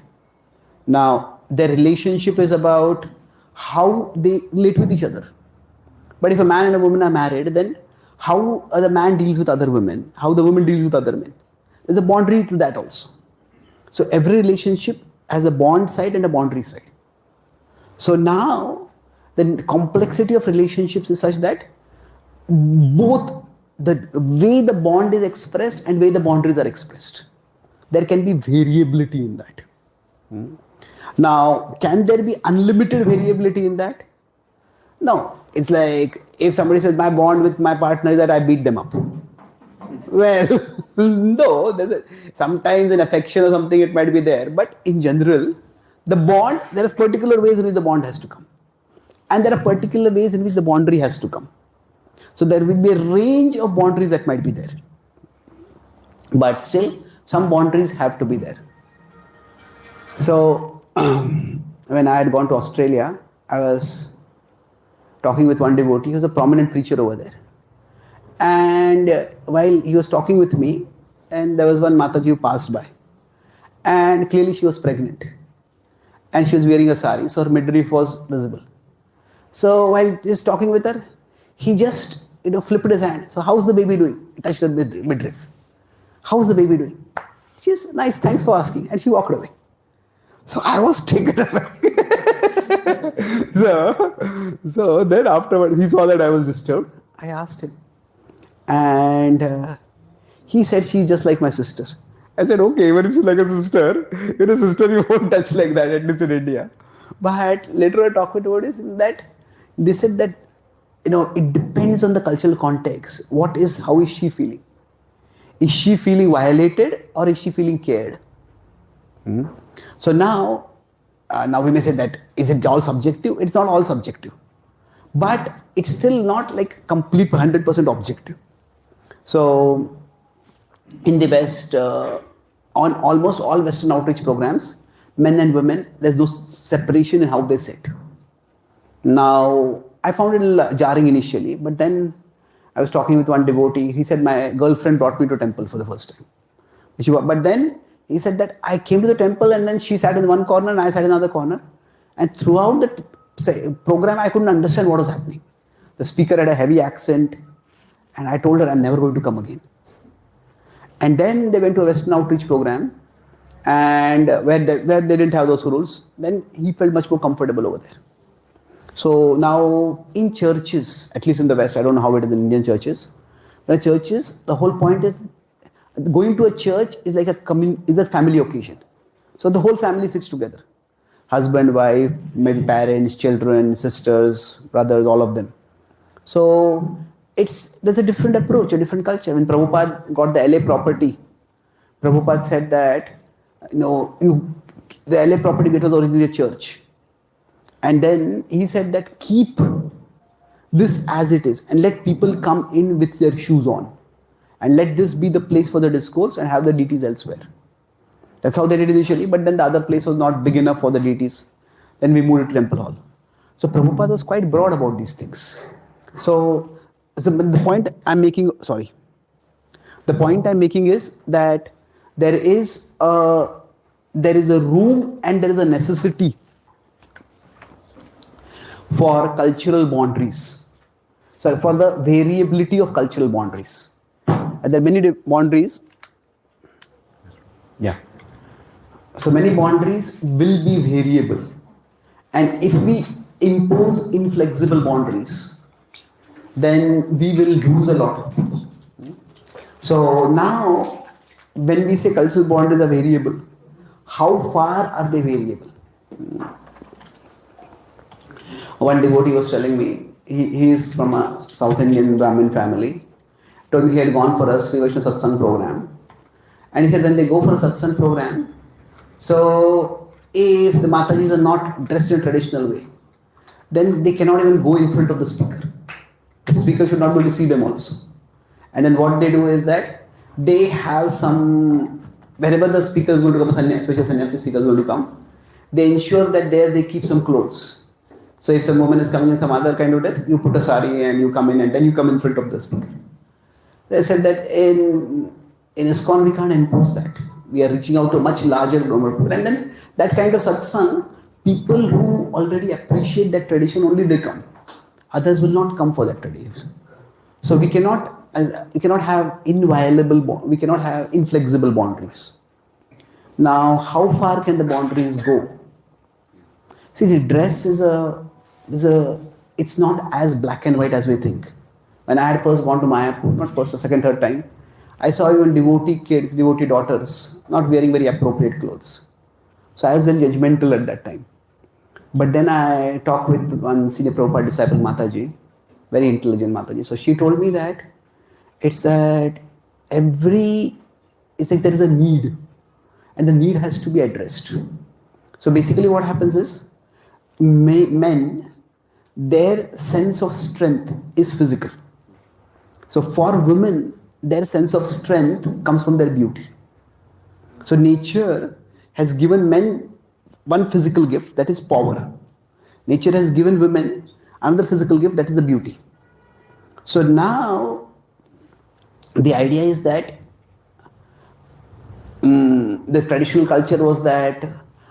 now their relationship is about how they relate with each other. But if a man and a woman are married, then how the man deals with other women, how the woman deals with other men. There's a boundary to that also. So every relationship has a bond side and a boundary side. So now the complexity of relationships is such that both the way the bond is expressed and way the boundaries are expressed, there can be variability in that. Now, can there be unlimited variability in that? No. It's like if somebody says my bond with my partner is that I beat them up. Well, no, sometimes in affection or something it might be there, but in general, the bond, there are particular ways in which the bond has to come. And there are particular ways in which the boundary has to come. So there will be a range of boundaries that might be there. But still, some boundaries have to be there. So, when I had gone to Australia, I was talking with one devotee who was a prominent preacher over there. And while he was talking with me, and there was one Mataji who passed by. And clearly she was pregnant. And she was wearing a sari, so her midriff was visible. So while just talking with her, he just flipped his hand. So how's the baby doing? He touched her midriff. how's the baby doing? She's nice, thanks for asking. And she walked away. So I was taken aback. so then afterwards, he saw that I was disturbed. I asked him. And he said, she's just like my sister. I said, okay, even if she's like a sister, you're a sister, you won't touch like that, at least in India. But later I talked about is that they said that, it depends on the cultural context. How is she feeling? Is she feeling violated or is she feeling cared? So now we may say that, is it all subjective? It's not all subjective. But it's still not like complete 100% objective. So in the West, on almost all Western outreach programs, men and women, there's no separation in how they sit. Now, I found it a little jarring initially, but then I was talking with one devotee. He said, my girlfriend brought me to temple for the first time. But then he said that I came to the temple and then she sat in one corner and I sat in another corner. And throughout the program, I couldn't understand what was happening. The speaker had a heavy accent and I told her, I'm never going to come again. And then they went to a Western outreach program and where they didn't have those rules. Then he felt much more comfortable over there. So now in churches, at least in the West, I don't know how it is in Indian churches. But churches, the whole point is going to a church is like a family occasion. So the whole family sits together. Husband, wife, maybe parents, children, sisters, brothers, all of them. So there's a different approach, a different culture. When Prabhupada got the LA property, Prabhupada said that, the LA property, it was originally a church. And then he said that keep this as it is and let people come in with their shoes on. And let this be the place for the discourse and have the deities elsewhere. That's how they did initially, but then the other place was not big enough for the deities. Then we moved to Temple Hall. So Prabhupada was quite broad about these things. So the point I'm making is that there is a room and there is a necessity for cultural boundaries. For the variability of cultural boundaries. And there are many boundaries. Yeah. So many boundaries will be variable. And if we impose inflexible boundaries, then we will lose a lot of people. So now, when we say cultural boundaries are variable, how far are they variable? One devotee was telling me, he is from a South Indian Brahmin family. Told me he had gone for a Sri Vaishnava Satsang program. And he said when they go for a Satsang program, so if the Matajis are not dressed in a traditional way, then they cannot even go in front of the speaker. The speaker should not be able to see them also. And then what they do is that they have wherever the speaker is going to come, especially sannyasi speaker is going to come, they ensure that there they keep some clothes. So if some woman is coming in some other kind of dress, you put a sari and you come in and then you come in front of the speaker. They said that in ISKCON we can't impose that. We are reaching out to a much larger number of people. And then that kind of satsang, people who already appreciate that tradition, only they come. Others will not come for that tradition. So we cannot have we cannot have inflexible boundaries. Now, how far can the boundaries go? See, the dress it's not as black and white as we think. When I had first gone to Mayapur, not first, second, third time, I saw even devotee kids, devotee daughters, not wearing very appropriate clothes. So I was very judgmental at that time. But then I talked with one senior Prabhupada disciple, Mataji, very intelligent Mataji. So she told me that it's like there is a need, and the need has to be addressed. So basically what happens is, men, their sense of strength is physical. So for women, their sense of strength comes from their beauty. So nature has given men one physical gift, that is power. Nature has given women another physical gift, that is the beauty. So now, the idea is that the traditional culture was that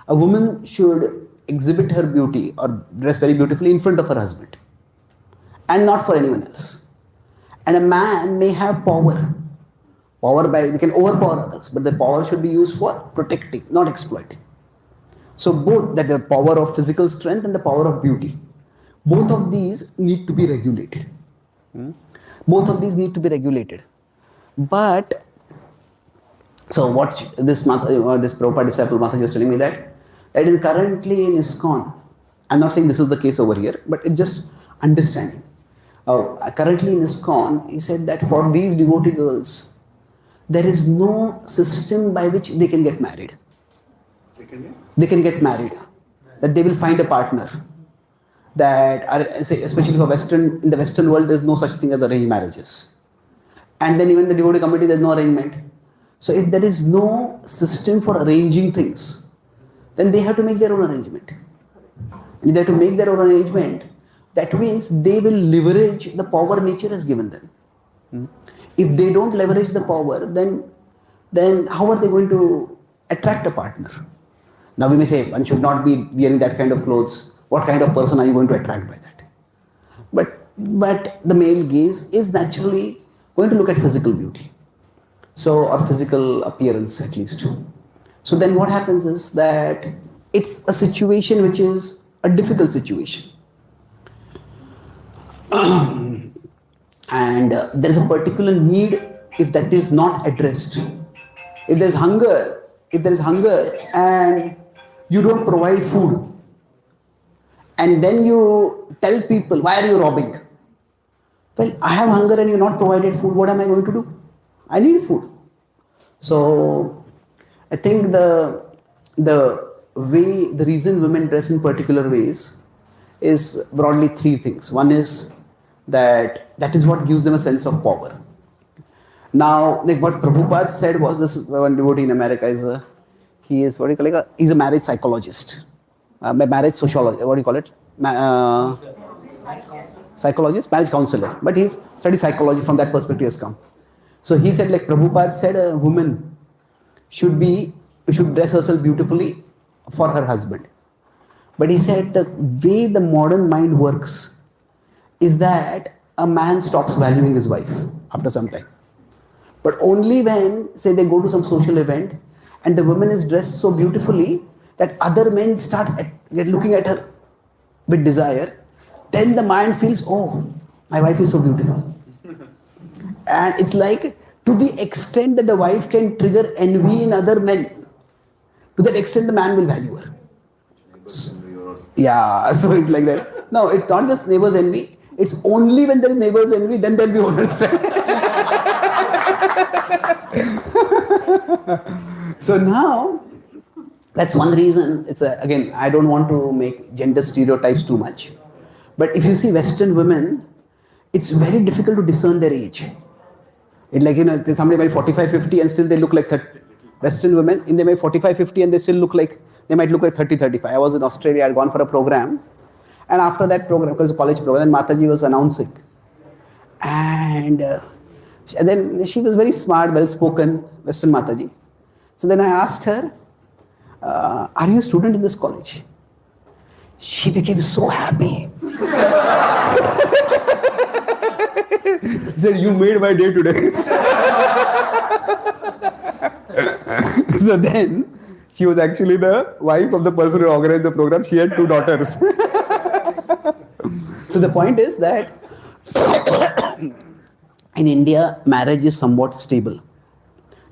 a woman should exhibit her beauty or dress very beautifully in front of her husband and not for anyone else. And a man may have power, Power by, they can overpower others, but the power should be used for protecting, not exploiting. So both, that the power of physical strength and the power of beauty, both of these need to be regulated. Both of these need to be regulated. But, so what this Prabhupada disciple Mataji was telling me that is currently in ISKCON. I'm not saying this is the case over here, but it's just understanding. Currently in ISKCON, he said that for these devotee girls, there is no system by which they can get married. They can get married. That they will find a partner. That especially for Western, in the Western world, there is no such thing as arranged marriages. And then even the devotee community, there is no arrangement. So if there is no system for arranging things, then they have to make their own arrangement. And they have to make their own arrangement. That means they will leverage the power nature has given them. If they don't leverage the power, then how are they going to attract a partner? Now we may say one should not be wearing that kind of clothes. What kind of person are you going to attract by that? But the male gaze is naturally going to look at physical beauty. So, or physical appearance at least. So then what happens is that it's a situation which is a difficult situation. And there is a particular need if that is not addressed. If there is hunger and you don't provide food, and then you tell people, why are you robbing? Well, I have hunger and you're not provided food, what am I going to do? I need food. So I think the reason women dress in particular ways is broadly three things. One is that is what gives them a sense of power. Now, like what Prabhupada said was, this one devotee in America he's a marriage psychologist, marriage sociologist, what do you call it? Psychologist, marriage counselor. But he's studied psychology, from that perspective has come. So he said, like Prabhupada said, a woman should dress herself beautifully for her husband. But he said the way the modern mind works is that a man stops valuing his wife after some time. But only when, say, they go to some social event and the woman is dressed so beautifully that other men start looking at her with desire, then the mind feels, oh, my wife is so beautiful. And it's like, to the extent that the wife can trigger envy in other men, to that extent the man will value her. Yeah, so it's like that. No, it's not just neighbor's envy. It's only when there is neighbor's envy, then there will be owner's friend. So now, that's one reason. Again, I don't want to make gender stereotypes too much. But if you see Western women, it's very difficult to discern their age. It's like, somebody might 45, 50 and still they look like 30. Western women, they might 45, 50 and they might look like 30, 35. I was in Australia, I had gone for a program. And after that program, because it's a college program, then Mataji was announcing. And then she was very smart, well-spoken, Western Mataji. So then I asked her, are you a student in this college? She became so happy. She said, you made my day today. So then, she was actually the wife of the person who organized the program. She had 2 daughters. So the point is that in India, marriage is somewhat stable.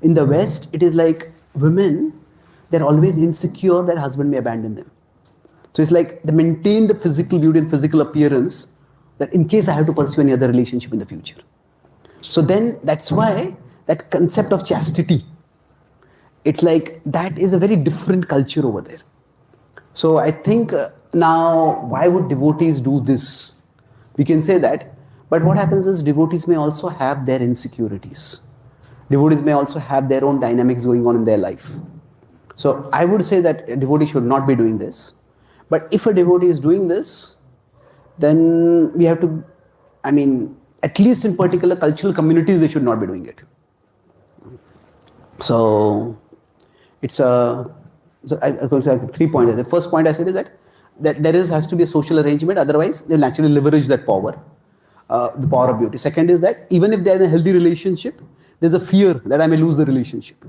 In the West, it is like women, they're always insecure that husband may abandon them. So it's like they maintain the physical beauty and physical appearance that in case I have to pursue any other relationship in the future. So then that's why that concept of chastity, it's like that is a very different culture over there. So I think now, why would devotees do this? We can say that, but what happens is devotees may also have their insecurities. Devotees may also have their own dynamics going on in their life. So I would say that a devotee should not be doing this. But if a devotee is doing this, then we have to, at least in particular cultural communities, they should not be doing it. So it's I was going to say 3 points. The first point I said is that there has to be a social arrangement, otherwise they will actually leverage that power, the power of beauty. Second is that even if they are in a healthy relationship, there's a fear that I may lose the relationship.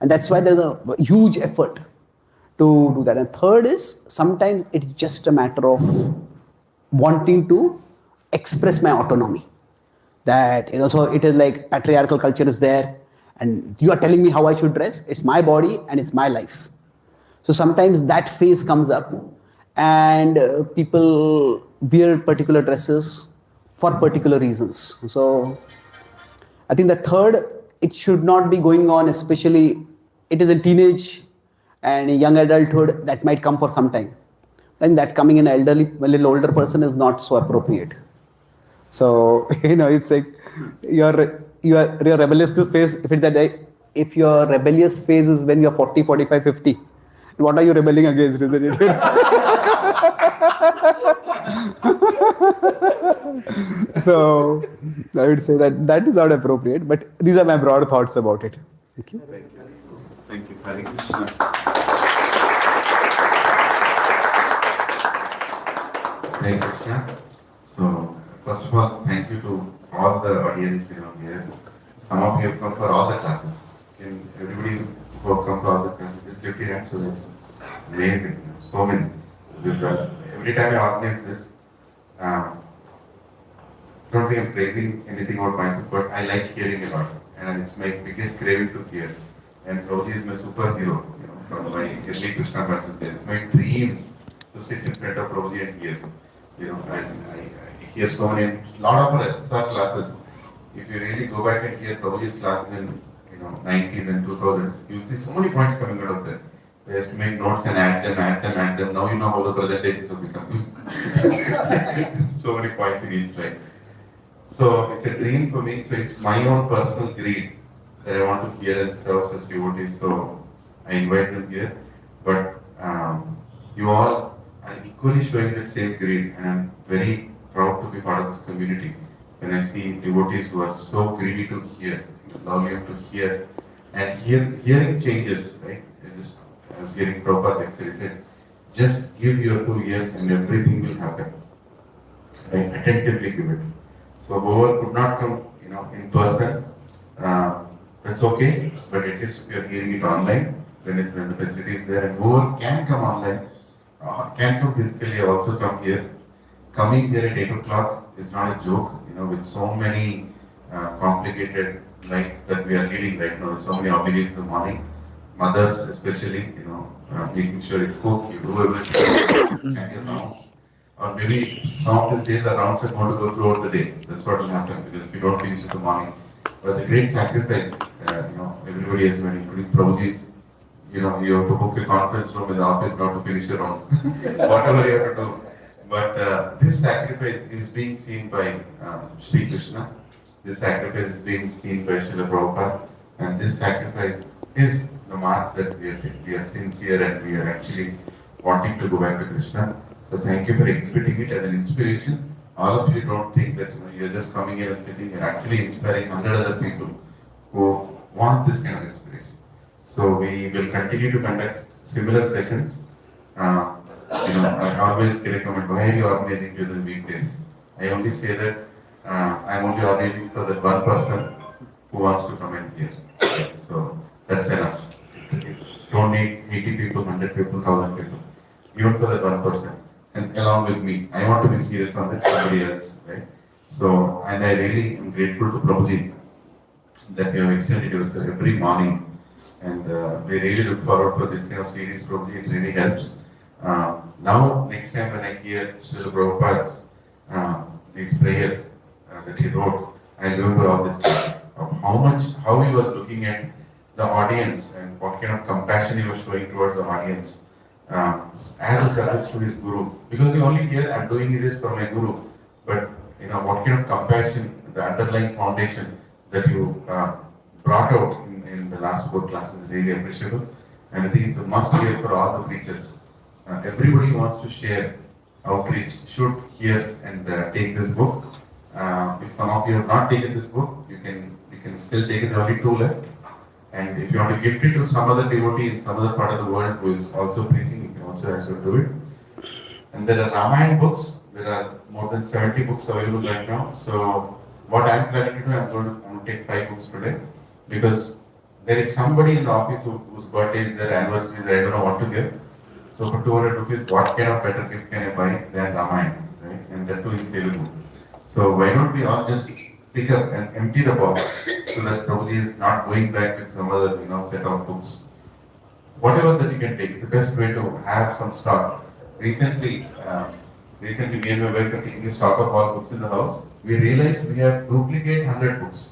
And that's why there's a huge effort to do that. And third is, sometimes it's just a matter of wanting to express my autonomy. That, so it is like patriarchal culture is there, and you are telling me how I should dress. It's my body and it's my life. So sometimes that phase comes up, and people wear particular dresses for particular reasons. So I think the third, it should not be going on, especially it is in teenage and young adulthood, that might come for some time. Then that coming in elderly, a little older person is not so appropriate. So, it's like your rebellious phase, if it's that, if your rebellious phase is when you're 40, 45, 50, what are you rebelling against, isn't it? So, I would say that is not appropriate, but these are my broad thoughts about it. Thank you. Thank you. Hare Krishna. Hare Krishna. So, first of all, thank you to all the audience here. Some of you have come for all the classes. And everybody who have come for all the classes, just lift your hands. So that's amazing. So many. Every time I organize this, don't think I'm praising anything about myself, but I like hearing a lot. And it's my biggest craving to hear. And Prabhuji is my superhero, from my early Krishna consciousness days. It's my dream to sit in front of Prabhuji and hear. And I hear so many, a lot of our SSR classes. If you really go back and hear Prabhuji's classes in 90s and 2000s, you'll see so many points coming out of there. They have to make notes and add them. Now you know how the presentations have become. So many points in each slide. So it's a dream for me. So it's my own personal greed that I want to hear and serve such devotees. So I invite them here. But you all are equally showing that same greed, and I'm very proud to be part of this community. When I see devotees who are so greedy to hear, love you to hear, and hearing changes, right? I was hearing Prabhupada lecture, he said, just give your 2 ears and everything will happen. Right? Attentively give it. So whoever could not come, in person, that's okay, but at least if you are hearing it online, when the facility is there, and whoever can come online, can come physically, also come here. Coming here at 8 o'clock is not a joke, with so many complicated life that we are leading right now, so many obligations in the morning. Mothers especially, making sure you cook, you do everything, and your rounds. Or maybe some of these days the rounds are going to go throughout the day. That's what will happen, because if you don't finish in the morning. But the great sacrifice, everybody has been, including Prabhuji's, you have to book a conference room in the office not to finish your rounds. Whatever you have to do. But this sacrifice is being seen by Sri Krishna. This sacrifice is being seen by Srila Prabhupada. And this sacrifice is the mark that we are sincere and we are actually wanting to go back to Krishna. So thank you for exhibiting it as an inspiration. All of you don't think that you're just coming here and sitting here, actually inspiring 100 other people who want this kind of inspiration. So we will continue to conduct similar sessions. I always get a comment, why are you organizing during the weekdays? I only say that I'm only organizing for that one person who wants to come in here. So that's enough. Don't need 80 people, 100 people, 1,000 people. Even for that one person. And along with me, I want to be serious on that, somebody else, right? So, and I really am grateful to Prabhuji that you have extended yourself every morning. And we really look forward for this kind of series, Prabhuji, it really helps. Now, next time when I hear Srila Prabhupada's these prayers that he wrote, I remember all these things of how he was looking at the audience and what kind of compassion he was showing towards the audience as a service to his guru. Because we only hear, I'm doing this for my guru, but what kind of compassion, the underlying foundation that you brought out in the last 4 classes is really appreciable. And I think it's a must hear for all the preachers. Everybody who wants to share outreach should hear and take this book. If some of you have not taken this book, you can still take it. There are only 2 left. And if you want to gift it to some other devotee in some other part of the world who is also preaching, you can also ask her to do it. And there are Ramayana books. There are more than 70 books available right now. So what I'm planning to do, I'm going to take 5 books today. because there is somebody in the office whose birthday is their anniversary that I don't know what to give. So for 200 rupees, what kind of better gift can I buy than Ramayana, right? And that too in Telugu. So why don't we all just pick up and empty the box so that Prabhuji is not going back with some other, set of books. Whatever that you can take, it's the best way to have some stock. Recently, me and my wife are taking stock of all books in the house. We realized we have duplicate 100 books.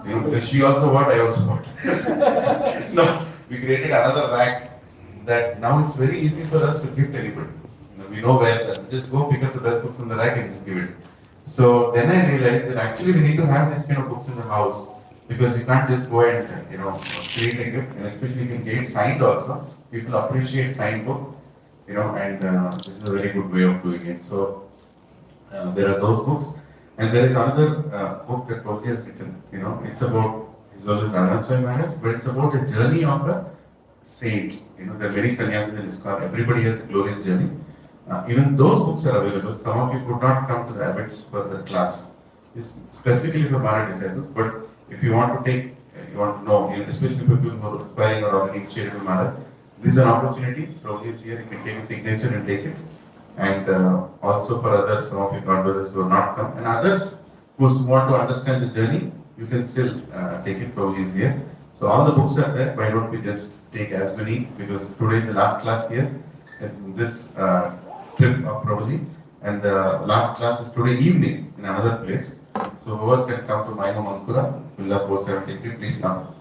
Because she also bought, I also bought. No, we created another rack that now it's very easy for us to gift anybody. We know where that. Just go pick up the best book from the rack and just give it. So then I realized that actually we need to have this kind of books in the house because you can't just go and create a gift, and especially if you get it signed also. People appreciate signed book, and this is a very good way of doing it. So there are those books, and there is another book that Prabhuji has written. It's about his Radhanaswami Maharaj, but it's about a journey of a saint. There are many sannyasis in ISKCON. Everybody has a glorious journey. Even those books are available. Some of you could not come to the abbots for the class. It's specifically for Mara disciples, but if you want to know, especially for people who are aspiring or already initiated with Mara, this is an opportunity. Prabhuji is here. You can take a signature and take it. And also for others, some of you God brothers who have not come, and others who want to understand the journey, you can still take it. Prabhuji is here. So all the books are there. Why don't we just take as many? Because today is the last class here in this trip of Prabhuji, and the last class is today evening in another place. So whoever can come to my home Ankura, Villa 473, please come.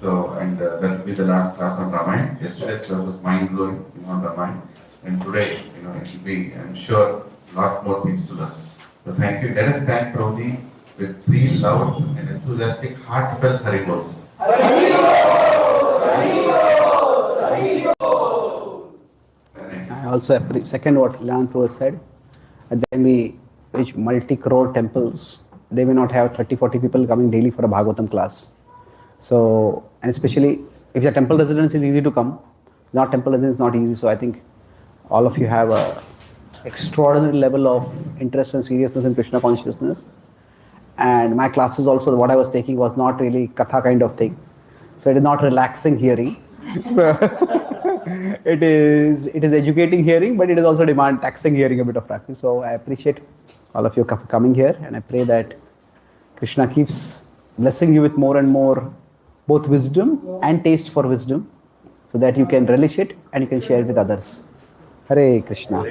So, and that will be the last class on Ramayana. Yesterday's class was mind-blowing on Ramayana, and today, it will be, I'm sure, a lot more things to learn. So thank you. Let us thank Prabhuji with 3 loud and enthusiastic, heartfelt Haribols. I also second what Leon Prabhu said. And then we reach multi-crore temples. They may not have 30-40 people coming daily for a Bhagavatam class. So, and especially if the temple residence is easy to come, not temple residence is not easy. So I think all of you have a extraordinary level of interest and seriousness in Krishna consciousness. And my classes also, what I was taking was not really katha kind of thing. So it is not relaxing hearing. So it is educating hearing, but it is also taxing hearing a bit of practice. So I appreciate all of you coming here, and I pray that Krishna keeps blessing you with more and more both wisdom and taste for wisdom, so that you can relish it and you can share it with others. Hare Krishna.